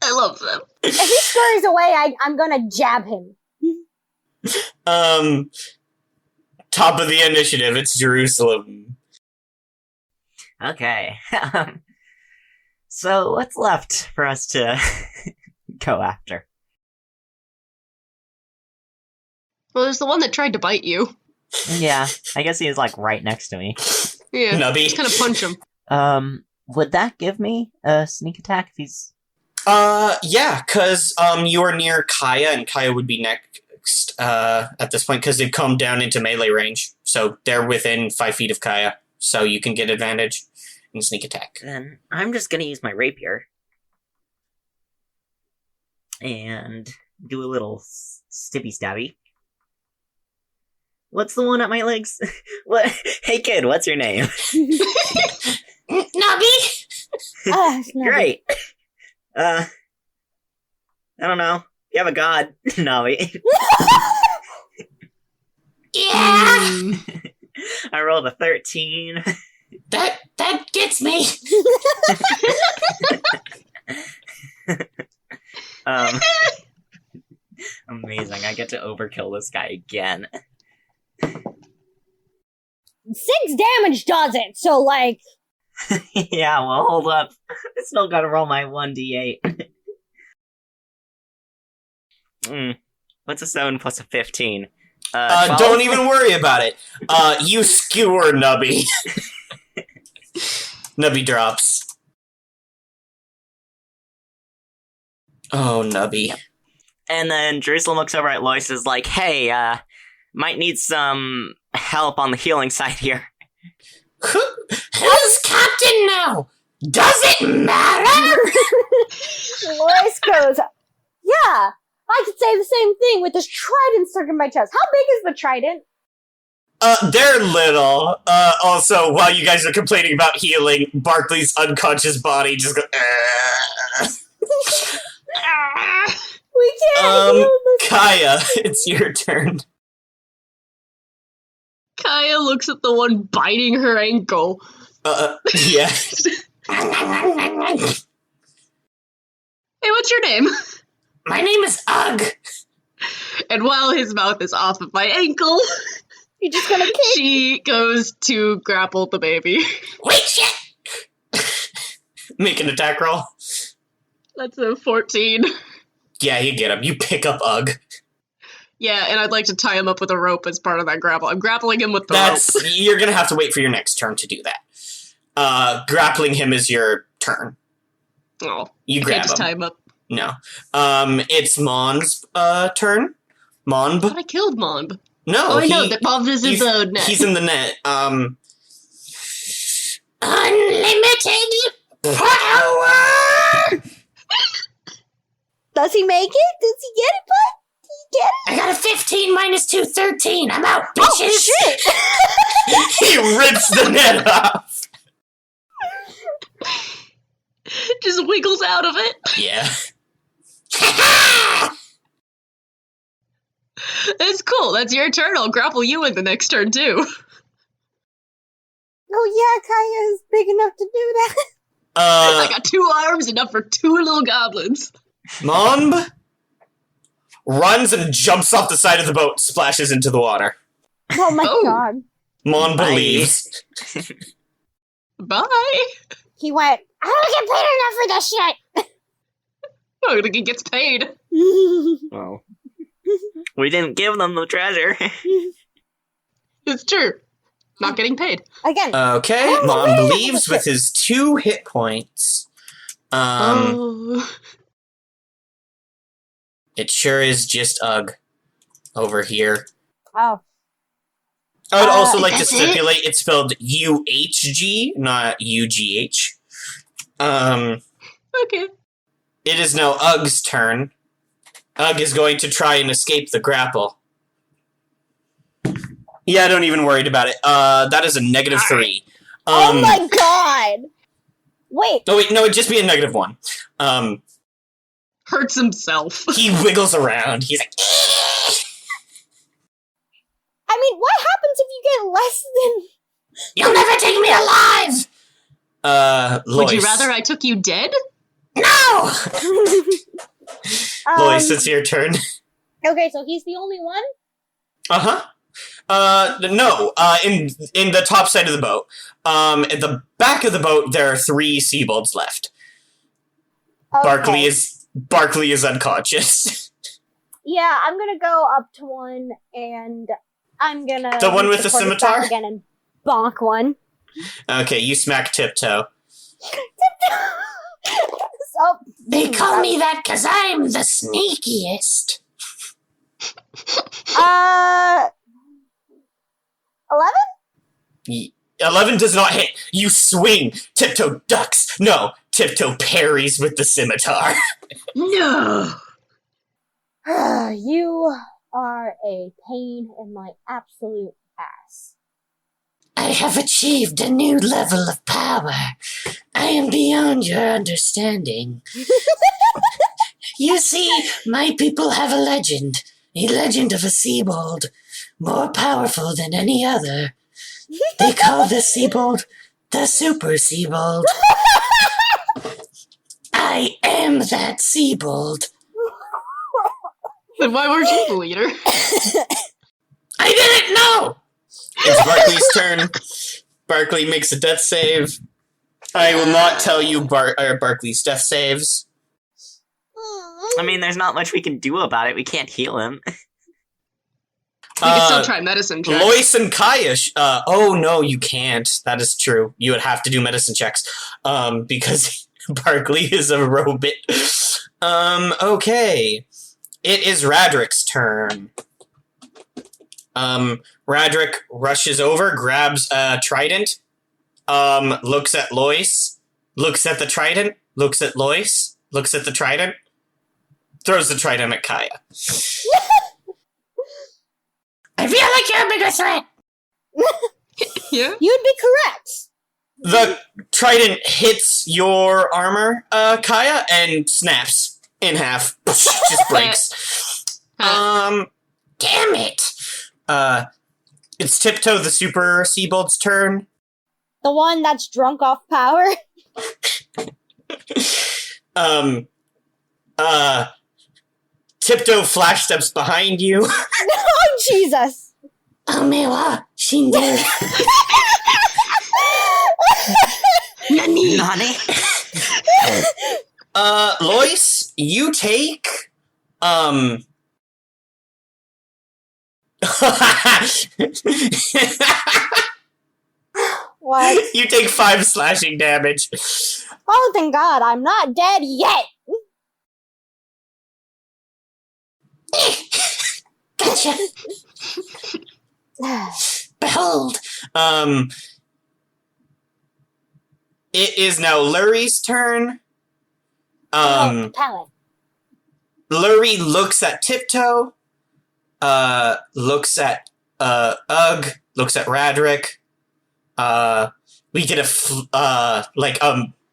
I love them. If he scurries away, I'm gonna jab him. Top of the initiative, it's Jerusalem. Okay. So what's left for us to go after? Well, there's the one that tried to bite you. Yeah, I guess he is like right next to me. Yeah. Nubby. Just kind of punch him. Would that give me a sneak attack if he's... Yeah, because, you are near Kaya, and Kaya would be next, at this point, because they've come down into melee range. So they're within 5 feet of Kaya, so you can get advantage in sneak attack. Then I'm just gonna use my rapier. And do a little stippy stabby. What's the one at my legs? What? Hey kid, what's your name? Nubby! No. Great. I don't know. You have a god, Navi. Yeah! I rolled a 13. That gets me! Amazing. I get to overkill this guy again. 6 damage does it, so like... Yeah, well, hold up. I still gotta roll my 1d8. What's a 7 plus a 15? 12? Don't even worry about it. You skewer Nubby. Nubby drops. Oh, Nubby. And then Jerusalem looks over at Lois and is like, hey, might need some help on the healing side here. Who's captain now? Does it matter? Lois goes, yeah, I could say the same thing with this trident stuck in my chest. How big is the trident? They're little. Also, while you guys are complaining about healing, Barkley's unconscious body just goes. We can't heal this. Kaya, it's your turn. Kaya looks at the one biting her ankle. Yeah. Hey, what's your name? My name is Ugg. And while his mouth is off of my ankle, You're just gonna kick. she goes to grapple the baby. Wait, shit! Make an attack roll. That's a 14. Yeah, you get him. You pick up Ugg. Yeah, and I'd like to tie him up with a rope as part of that grapple. I'm grappling him with the rope. You're gonna have to wait for your next turn to do that. Grappling him is your turn. Oh, You I grab can't just him. tie him up. No. It's Mon's turn. Monb. But I killed Monb. No. Oh, I know, that Monb is in the net. He's in the net. Unlimited power! Does he make it? Does he get it, bud? Did he get it? I got a 15 minus 2, 13. I'm out, bitches! Oh, shit! He rips the net off. Just wiggles out of it. Yeah. That's cool. That's your turn. I'll grapple you in the next turn, too. Oh yeah, Kaya is big enough to do that. I got 2 arms, enough for 2 little goblins. Monb runs and jumps off the side of the boat, splashes into the water. Oh my Oh. god. Mon Bye. believes. Bye. He went, I don't get paid enough for this shit. Oh, I think he gets paid. Oh. We didn't give them the treasure. It's true. Not getting paid. Again. Okay, Oh, Mon wait a minute. believes with his 2 hit points. Oh. It sure is just Ugg over here. Oh. I would also like to that's it? stipulate it's spelled UHG, not UGH. Okay. It is now Ugg's turn. Ugg is going to try and escape the grapple. Yeah, don't even worry about it. That is a -3. Oh my god. Wait. Oh wait, no, it'd just be a -1. Hurts himself. He wiggles around. He's like, I mean, what happens if you get less than... "You'll never take me alive." Lois. Would you rather I took you dead? No. Lois, it's your turn. Okay, so he's the only one? No. In the top side of the boat. At the back of the boat, there are 3 Seabolds left. Okay. Barkley is unconscious. Yeah, I'm gonna go up to one, and I'm gonna... The one with the support his scimitar? back again and bonk one. Okay, you smack Tiptoe. So, They call me that because I'm the sneakiest. 11? 11 does not hit. You swing. Tiptoe ducks. No, Tiptoe parries with the scimitar. No. You are a pain in my absolute ass. I have achieved a new level of power. I am beyond your understanding. You see, my people have a legend of a Seabold, more powerful than any other. They call the Seabold the Super Seabold. I am that Seabold. Then why weren't you the leader? I didn't know! It's Barkley's turn. Barkley makes a death save. I will not tell you Barkley's death saves. I mean, there's not much we can do about it. We can't heal him. We can still try medicine checks. Lois and Kaya. Oh no, you can't. That is true. You would have to do medicine checks. Because Barkley is a robot. Okay. It is Radrick's turn. Radrick rushes over, grabs a trident, looks at Lois, looks at the trident, looks at Lois, looks at the trident. throws the trident at Kaya. I feel like you're a bigger threat. Yeah. You'd be correct. The trident hits your armor, Kaya, and snaps in half. Just breaks. Damn it. It's Tiptoe the Super Seabold's turn. The one that's drunk off power. Tiptoe flash steps behind you. Oh, Jesus. Omewa, Shinderu. Nani? Lois, you take, What? you take 5 slashing damage. Oh, thank God, I'm not dead yet. Gotcha. Behold. It is now Lurie's turn. Talent. Lurie looks at Tiptoe, looks at Ugg, looks at Radric. We get a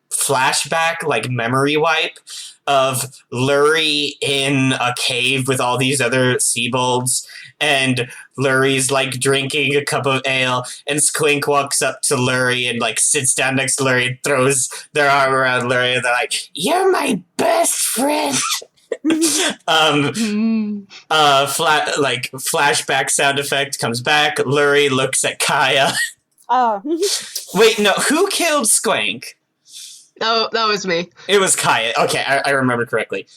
flashback, like memory wipe of Lurie in a cave with all these other Seabolds, and Lurie's like drinking a cup of ale, and Squink walks up to Lurie and like sits down next to Lurie and throws their arm around Lurie, and they're like, "You're my best friend." Flashback sound effect comes back. Lurie looks at Kaya. Oh. Wait, no, who killed Squank? Oh, that was me. It was Kaya. Okay, I remember correctly.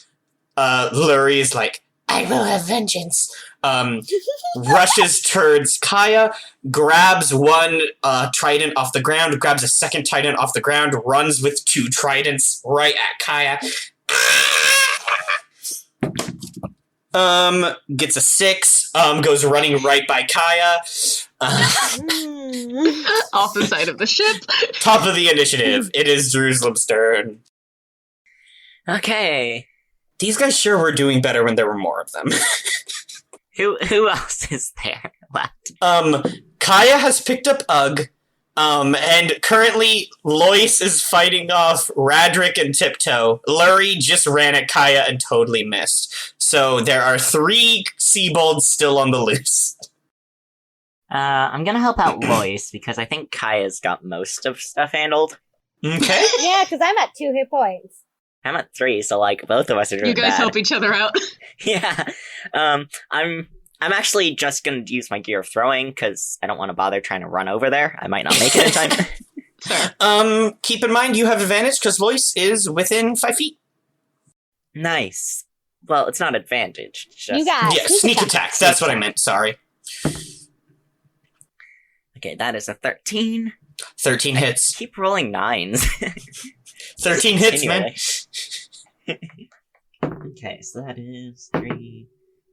Lurie's like, I will have vengeance. Rushes towards Kaya, grabs one trident off the ground, grabs a second trident off the ground, runs with 2 tridents right at Kaya. Gets a 6, goes running right by Kaya. Off the side of the ship. Top of the initiative. It is Jerusalem's turn. Okay. These guys sure were doing better when there were more of them. Who else is there left? Kaya has picked up Ugg, and currently Lois is fighting off Radric and Tiptoe. Lurie just ran at Kaya and totally missed. So there are 3 Seabolds still on the loose. I'm gonna help out Lois because I think Kaya's got most of stuff handled. Okay. Yeah, because I'm at 2 hit points. I'm at 3, so like both of us are doing You guys bad. help each other out. Yeah. I'm actually just gonna use my gear of throwing because I don't want to bother trying to run over there. I might not make it in time. Fair. Keep in mind you have advantage because Lois is within 5 feet. Nice. Well, it's not advantage. It's just... You got Yeah, sneak attack. That's what I meant. Sorry. Okay, that is a 13. 13 hits. Keep rolling 9s. 13 hits, man. Okay, so that is 3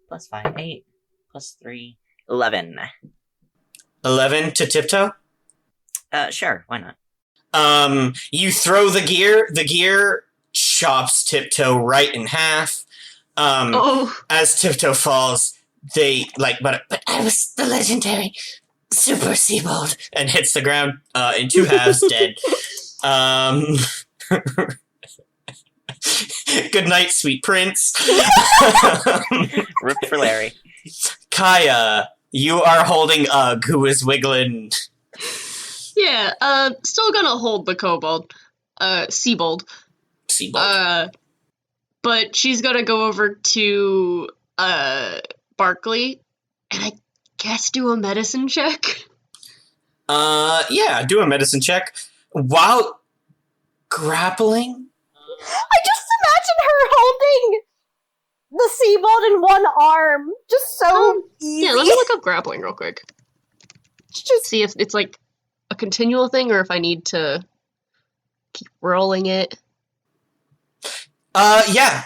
plus 5, 8 plus 3, 11. 11 to Tiptoe. Sure, why not? You throw the gear. The gear chops Tiptoe right in half. As Tiptoe falls, they like, but I was the legendary Super Seabold, and hits the ground in 2 halves, dead. Good night, sweet prince. Rip for Larry. Kaya, you are holding Ugg, who is wiggling. Yeah, still gonna hold the kobold. Seabold. Seabold. But she's gonna go over to, Barkley, and I guess do a medicine check. Yeah, do a medicine check. While grappling? I just imagine her holding the Seabold in one arm. Just so easy. Yeah, let me look up grappling real quick. Just See if it's like a continual thing or if I need to keep rolling it. Yeah.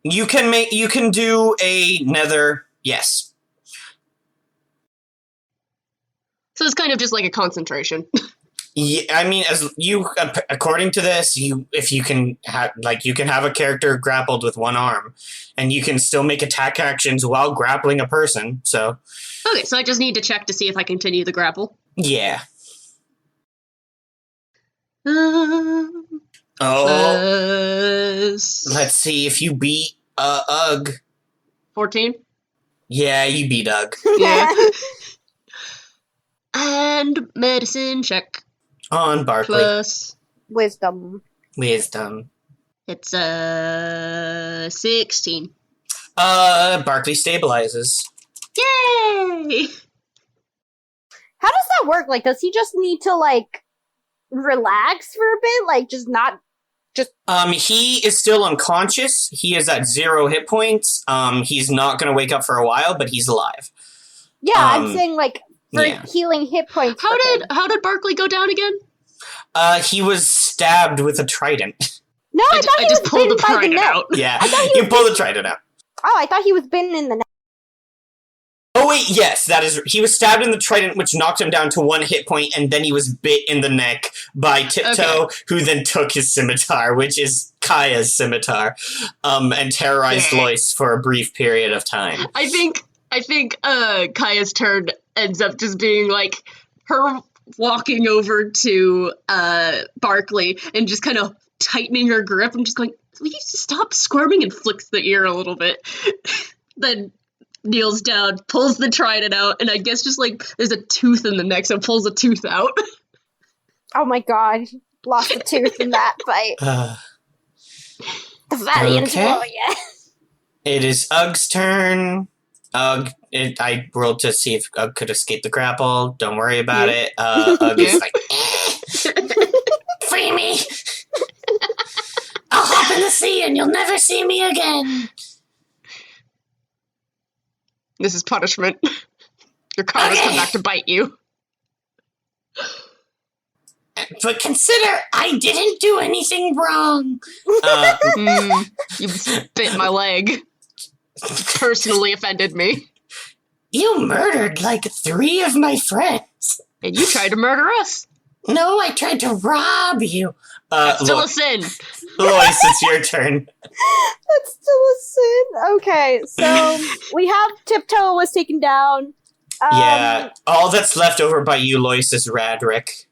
You can do a nether, yes. So it's kind of just like a concentration. Yeah, I mean, as you, according to this, if you can have you can have a character grappled with one arm, and you can still make attack actions while grappling a person. So Okay, so I just need to check to see if I continue the grapple. yeah. Um, Oh, Plus let's see if you beat Ugg. 14. Yeah, you beat Ugg Yeah. And medicine check on Barkley. plus Wisdom. Wisdom. it's 16. Barkley stabilizes. Yay! How does that work? Like, does he just need to, like, relax for a bit? Like, just not... He is still unconscious. He is at 0 hit points. He's not going to wake up for a while, but he's alive. Yeah, I'm saying, like, for yeah. healing hit points. How did Barkley go down again? He was stabbed with a trident. No, I thought he just was pulled bitten the by the trident neck. out. Yeah, I thought he you pull the trident out. Oh, I thought he was bitten in the neck. Oh wait, yes, that is. He was stabbed in the trident, which knocked him down to 1 hit point, and then he was bit in the neck by Tiptoe, who then took his scimitar, which is Kaya's scimitar, and terrorized Lois for a brief period of time. I think Kaya's turn ends up just being like her walking over to Barkley and just kind of tightening her grip and just going, will you stop squirming, and flicks the ear a little bit. Then kneels down, pulls the trident out, and I guess just like there's a tooth in the neck, so pulls a tooth out. Oh my god. Lost a tooth in that fight. The valiant warrior. It is Ugg's turn. I rolled to see if Ugg could escape the grapple. Don't worry about it. Ugg is like, free me! I'll hop in the sea and you'll never see me again. This is punishment. Your karma's come back to bite you. But consider I didn't do anything wrong. You bit my leg. Personally offended me. You murdered like 3 of my friends. And you tried to murder us. No, I tried to rob you. Still a sin. Lois, it's your turn. That's still a sin. Okay, so we have Tiptoe was taken down. Yeah, all that's left over by you, Lois, is Radric.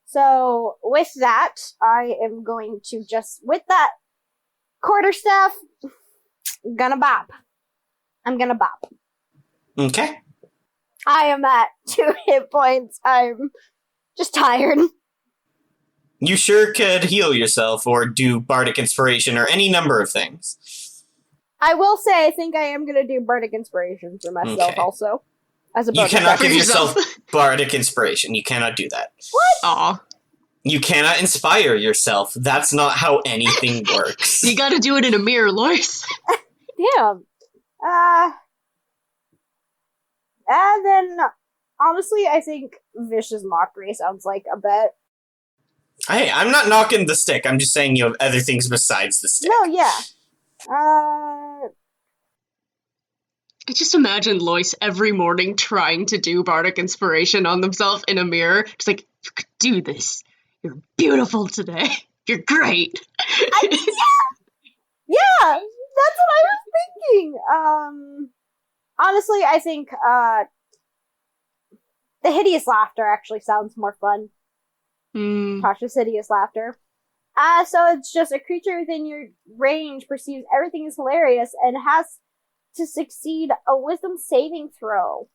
So with that, I am going to just, with that quarterstaff, I'm gonna bop. Okay. I am at 2 hit points. I'm just tired. You sure could heal yourself or do Bardic Inspiration or any number of things. I will say I think I am gonna do Bardic Inspiration for myself also. As a You bonus cannot action. give yourself Bardic Inspiration. You cannot do that. What? Aw. You cannot inspire yourself. That's not how anything works. You gotta do it in a mirror, Lois. Damn. And then, honestly, I think Vicious Mockery sounds like a bet. Hey, I'm not knocking the stick. I'm just saying you have other things besides the stick. No, yeah. I just imagine Lois every morning trying to do Bardic Inspiration on themselves in a mirror. Just like, you could do this. You're beautiful today. You're great. Yeah, that's what I was thinking. Honestly, I think the hideous laughter actually sounds more fun. Cautious hideous laughter. So it's just a creature within your range perceives everything is hilarious and has to succeed a wisdom saving throw.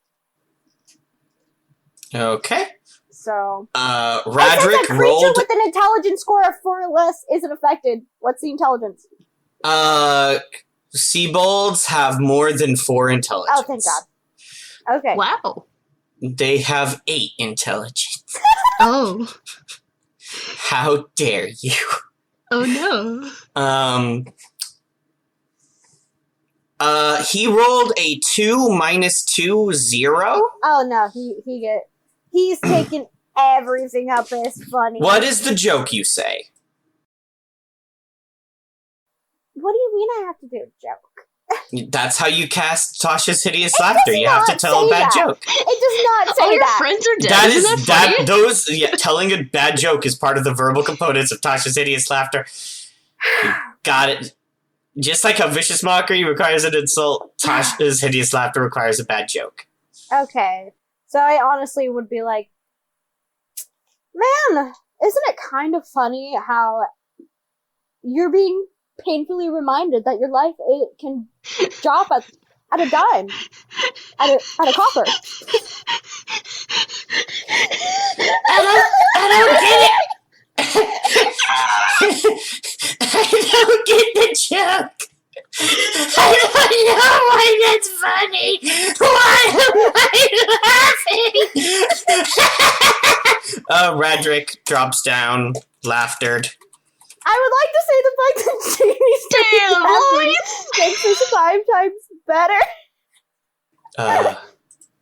Okay. So Radric a creature rolled. with an intelligence score of 4 or less isn't affected. What's the intelligence? Seabolds have more than 4 intelligence. Oh, thank God. Okay. Wow. They have 8 intelligence. Oh. How dare you? Oh no. He rolled a 2 minus 2, 0. Oh no, he's taking everything up as funny. What is the joke you say? What do you mean I have to do a joke? That's how you cast Tasha's hideous laughter. You have to not tell a say bad that. joke. It does not say All your that. friends are dead. That Isn't is that funny? those telling a bad joke is part of the verbal components of Tasha's hideous laughter. You got it. Just like how vicious mockery requires an insult, Tasha's hideous laughter requires a bad joke. Okay. So I honestly would be like, man, isn't it kind of funny how you're being painfully reminded that your life it can drop at a dime, at a copper. I don't get it. I don't get the joke. I don't know why that's funny. Why am I laughing? Radrick drops down, laughtered. I would like to say the fact that Jamie's Damn, laughing Lois! makes this 5 times better.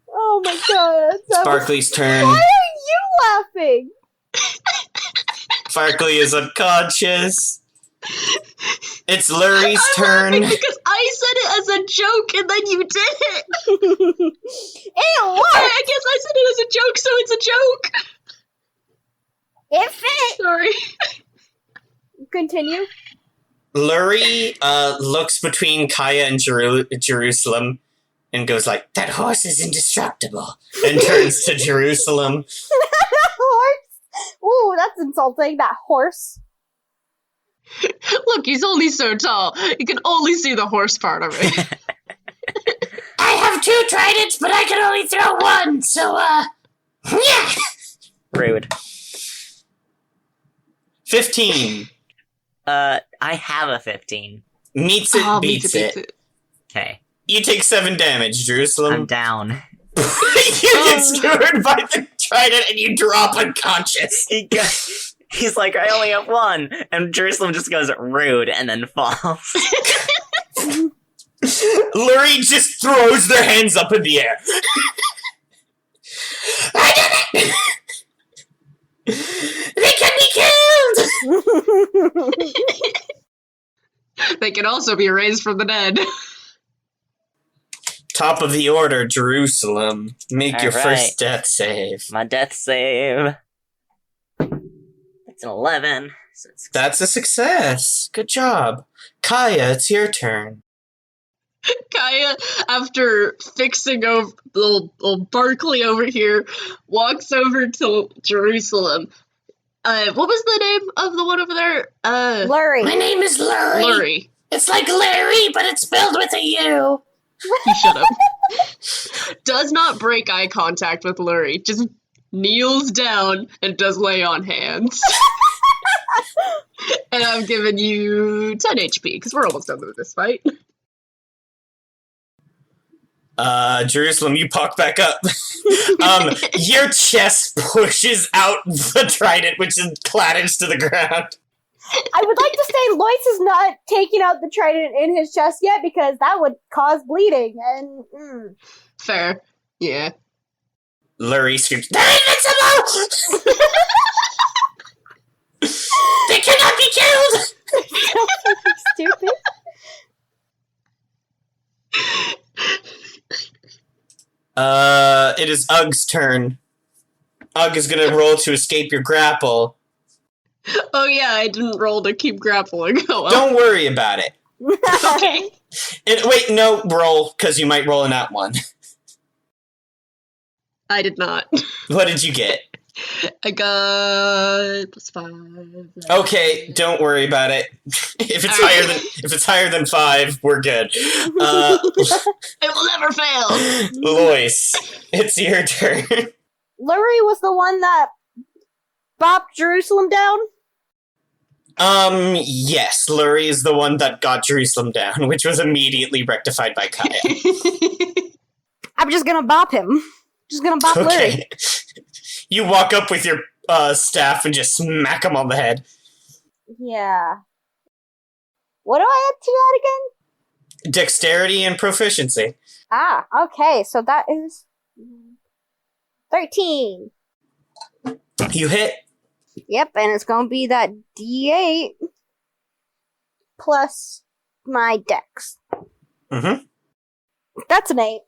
Oh my god. Sparkly's turn. Why are you laughing? Sparkly is unconscious. It's Lurie's turn. I'm laughing because I said it as a joke and then you did it. It worked! I guess I said it as a joke, so it's a joke. It fit! Sorry. Continue. Lurie looks between Kaya and Jerusalem and goes like, "That horse is indestructible," and turns to Jerusalem. Horse? Ooh, that's insulting, that horse. Look, he's only so tall. You can only see the horse part of it. I have 2 tridents, but I can only throw 1, so, yeah! Rude. 15. I have a 15. Meets it, beats it. Okay. You take 7 damage, Jerusalem. I'm down. You get skewered by the trident and you drop unconscious. He's like, I only have 1. And Jerusalem just goes, rude, and then falls. Lurie just throws their hands up in the air. I did it! They can be killed! They can also be raised from the dead. Top of the order, Jerusalem. Make your All first death save. My death save. It's an 11. So it's That's a success. Good job. Kaya, it's your turn. Kaya, after fixing over little Barkley over here, walks over to Jerusalem. What was the name of the one over there? Lurie. My name is Lurie. Lurie. It's like Larry, but it's spelled with a U. Shut up. Does not break eye contact with Lurie. Just kneels down and does lay on hands. And I've given you 10 HP, because we're almost done with this fight. Jerusalem, you pop back up. Your chest pushes out the trident, which clatters to the ground. I would like to say Lois is not taking out the trident in his chest yet because that would cause bleeding, and Fair. Yeah. Lurie screams, "They're invincible! They cannot be killed!" stupid. It is Ugg's turn. Ugg is gonna roll to escape your grapple. Oh yeah, I didn't roll to keep grappling. Oh well. Don't worry about it. Okay. Wait, no, roll, because you might roll in that one. I did not. What did you get? I got +5. Okay, don't worry about it. If it's higher than 5, we're good. It will never fail. Lois, it's your turn. Lurie was the one that bopped Jerusalem down? Yes, Lurie is the one that got Jerusalem down, which was immediately rectified by Kaya. I'm just gonna bop him. Just gonna bop Lurie. Okay. You walk up with your staff and just smack him on the head. Yeah. What do I add to that again? Dexterity and proficiency. Ah, okay, so that is 13. You hit. Yep, and it's gonna be that D8 plus my dex. Mm-hmm. That's an 8.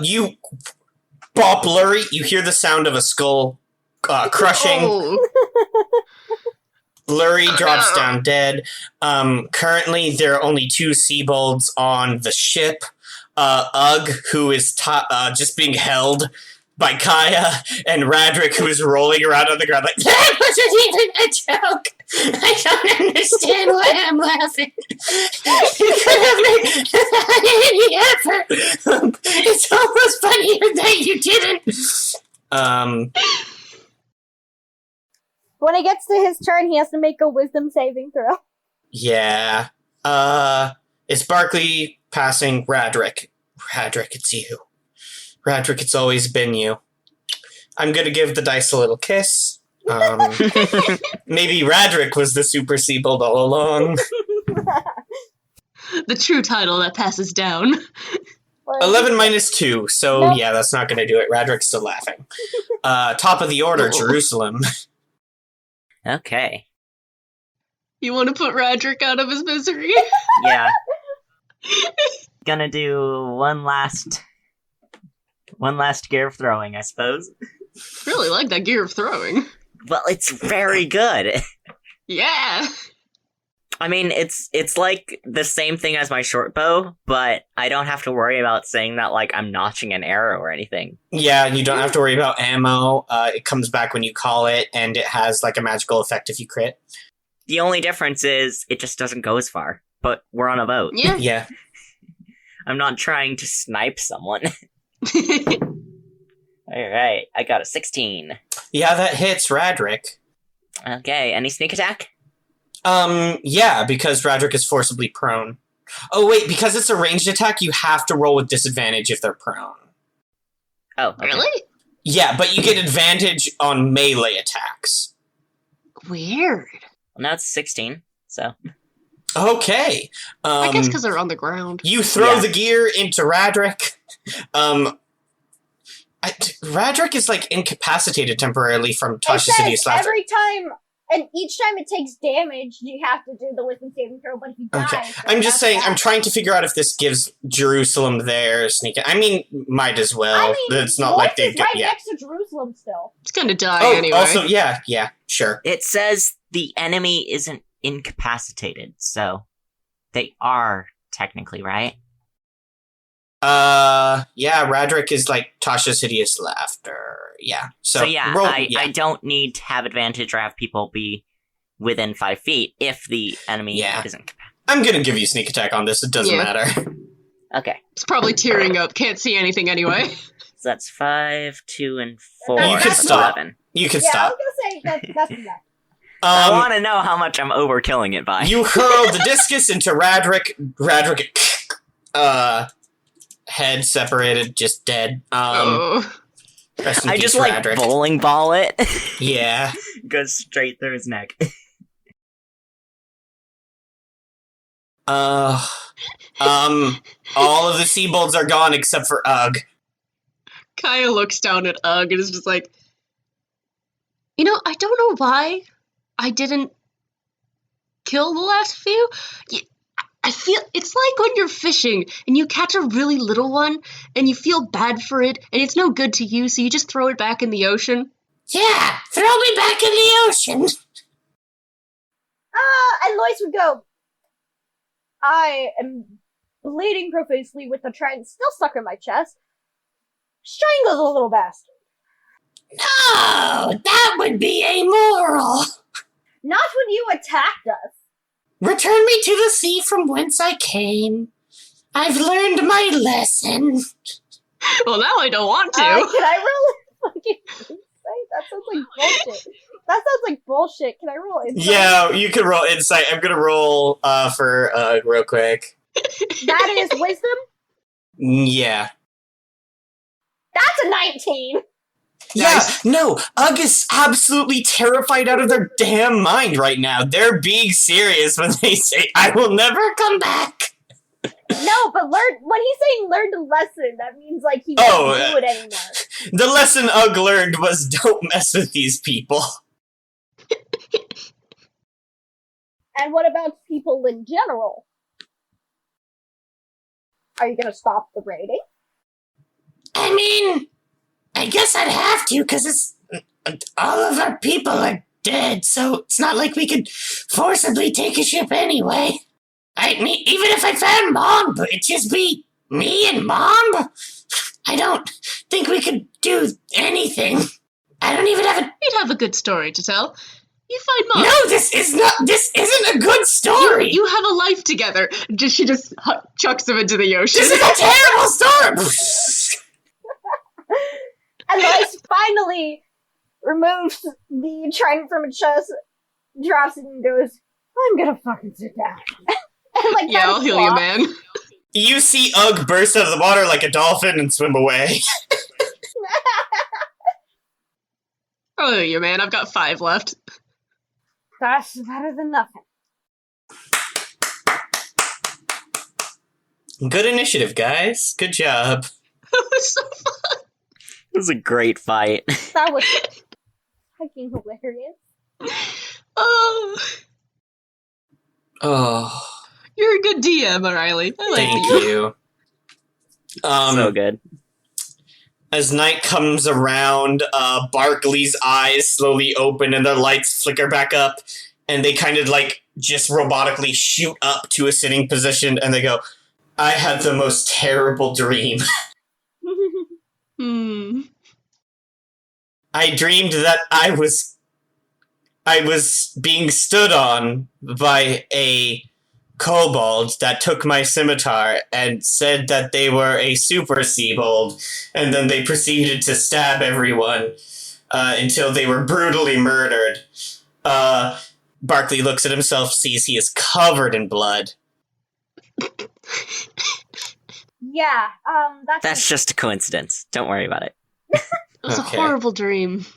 You bop Blurry, you hear the sound of a skull crushing. Oh. Blurry drops down dead. Currently, there are only 2 Seabolds on the ship. Ugg, who is just being held by Kaya, and Radric, who is rolling around on the ground like, that wasn't even a joke! I don't understand why I'm laughing. You could have made any effort. It's almost funnier that you didn't. When it gets to his turn, he has to make a wisdom saving throw. Yeah. It's Barkley passing Radric. Radric, it's you. Radric, it's always been you. I'm gonna give the dice a little kiss. Maybe Radric was the Super Seabold all along. The true title that passes down. 11 minus 2, so Nope. yeah, that's not gonna do it. Radric's still laughing. Top of the order, Jerusalem. Okay. You want to put Radric out of his misery? Yeah. Gonna do one last gear of throwing, I suppose. Really like that gear of throwing. Well, it's very good. Yeah. I mean, it's like the same thing as my short bow, but I don't have to worry about saying that like I'm notching an arrow or anything. Yeah, you don't have to worry about ammo. It comes back when you call it, and it has like a magical effect if you crit. The only difference is it just doesn't go as far. But we're on a boat. Yeah. Yeah. I'm not trying to snipe someone. Alright, I got a 16. Yeah, that hits Radric. Okay, any sneak attack? Yeah, because Radric is forcibly prone. Oh, wait, because it's a ranged attack, you have to roll with disadvantage if they're prone. Oh, okay. Really? Yeah, but you get advantage on melee attacks. Weird. Well, now it's 16, so... Okay. I guess because they're on the ground. You throw Yeah. the gear into Radric. Radric is, like, incapacitated temporarily from It Tasha City says Slapper. every time, and each time it takes damage, you have to do the wisdom saving throw, but if you die... Okay. I'm just saying, I'm trying to figure out if this gives Jerusalem their sneak. I mean, might as well. I mean, It's not like they is right yeah. next to Jerusalem still. It's gonna die Oh, anyway. also, yeah, sure. It says the enemy isn't incapacitated, so they are technically, right? Yeah, Radric is like Tasha's hideous laughter. Yeah. So yeah, roll, I don't need to have advantage or have people be within 5 feet if the enemy Yeah. isn't capacitated. I'm gonna give you sneak attack on this. It doesn't Yeah. matter. Okay, It's probably tearing up. Can't see anything anyway. so that's 5, 2, and 4. You could That's stop. 11. You can Yeah, I stop. was gonna say, that's enough. I want to know how much I'm overkilling it by. You hurl the discus into Radric. Radric, head separated, just dead. Oh. Rest in I peace, just like Radric. bowling ball it. Yeah. Goes straight through his neck. All of the Seabolds are gone except for Ugg. Kaya looks down at Ugg and is just like, you know, I don't know why I didn't kill the last few. I feel it's like when you're fishing and you catch a really little one and you feel bad for it and it's no good to you, so you just throw it back in the ocean. Yeah, throw me back in the ocean. And Lois would go, I am bleeding profusely with the trident still stuck in my chest. Strangle the little bastard. No, that would be amoral. Not when you attacked us. Return me to the sea from whence I came. I've learned my lesson. Well, now I don't want to. Can I roll a fucking insight? That sounds like bullshit. That sounds like bullshit. Can I roll insight? Yeah, you can roll insight. I'm gonna roll for real quick. That is wisdom? Yeah. That's a 19. Yeah, no, Ugg is absolutely terrified out of their damn mind right now. They're being serious when they say, I will never come back. No, but when he's saying learned a lesson, that means like he Oh, won't do it anymore. The lesson Ugg learned was don't mess with these people. And what about people in general? Are you gonna stop the raiding? I mean, I guess I'd have to, because all of our people are dead, so it's not like we could forcibly take a ship anyway. I mean, even if I found Mom, it'd just be me and Mom? I don't think we could do anything. I don't even have a... You'd have a good story to tell. You find Mom. No, this isn't a good story. You have a life together. She just chucks him into the ocean. This is a terrible story. And Lois finally removes the trident from its chest, drops it, and goes, I'm gonna fucking sit down. And, yeah, I'll heal you, man. You see Ugg burst out of the water like a dolphin and swim away. I'll heal you, man. I've got 5 left. That's better than nothing. Good initiative, guys. Good job. It was so fun. It was a great fight. That was fucking hilarious. Oh. You're a good DM, O'Reilly. I like Thank you. So good. As night comes around, Barkley's eyes slowly open and their lights flicker back up, and they kind of just robotically shoot up to a sitting position, and they go, I had the most terrible dream. I dreamed that I was being stood on by a kobold that took my scimitar and said that they were a super Seabold, and then they proceeded to stab everyone until they were brutally murdered. Barkley looks at himself, sees he is covered in blood. Yeah, That's just a coincidence. Don't worry about it. It was a horrible dream.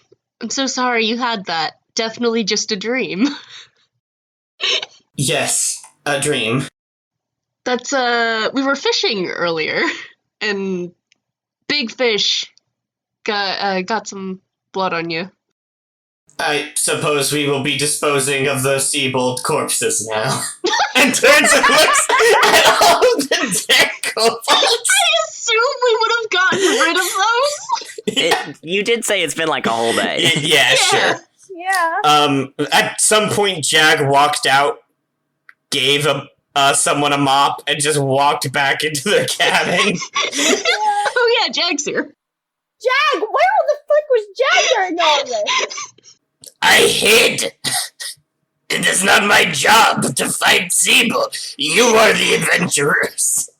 I'm so sorry you had that. Definitely just a dream. Yes, a dream. That's, we were fishing earlier, and big fish got some blood on you. I suppose we will be disposing of the Seabold corpses now. And turns and looks at all of the dead kobolds. I assume we would have gotten rid of those. You did say it's been like a whole day. Yeah, sure. Yeah. At some point, Jag walked out, gave someone a mop, and just walked back into their cabin. Oh yeah, Jag's here. Jag! Where the fuck was Jag during all this? I hid! It is not my job to fight Seabold. You are the adventurers.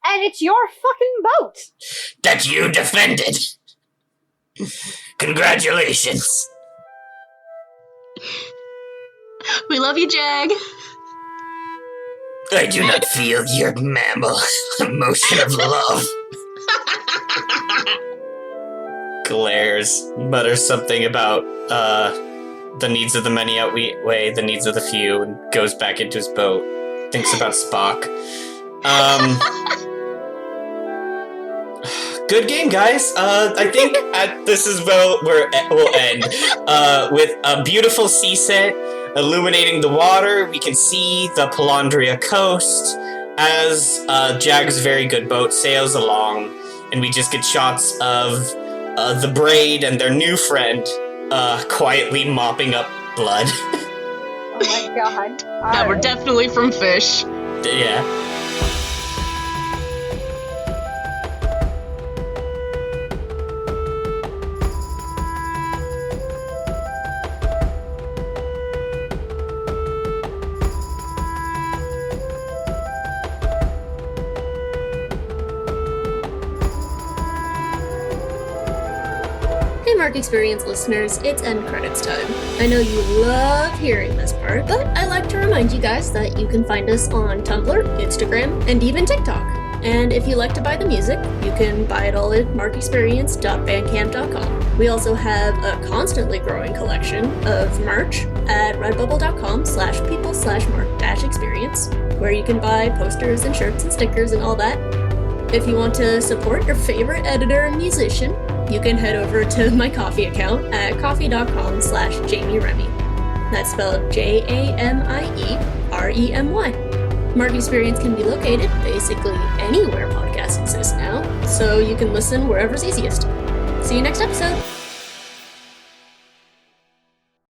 And it's your fucking boat. That you defended. Congratulations. We love you, Jag. I do not feel your mammal emotion of love. Glares, mutters something about the needs of the many outweigh the needs of the few, and goes back into his boat. Thinks about Spock. Good game, guys. I think this is where we'll end with a beautiful sea set illuminating the water. We can see the Palandria coast as Jag's very good boat sails along, and we just get shots of the Braid and their new friend quietly mopping up blood. Oh my god. Yeah, we're definitely from fish. Yeah. Hey Mark Experience listeners, it's end credits time. I know you love hearing this part, but I like to remind you guys that you can find us on Tumblr, Instagram, and even TikTok. And if you like to buy the music, you can buy it all at markexperience.bandcamp.com. We also have a constantly growing collection of merch at redbubble.com/people/mark-experience, where you can buy posters and shirts and stickers and all that. If you want to support your favorite editor and musician, you can head over to my Ko-fi account at ko-fi.com/JamieRemy. That's spelled JamieRemy. Mark Experience can be located basically anywhere podcasts exist now, so you can listen wherever's easiest. See you next episode!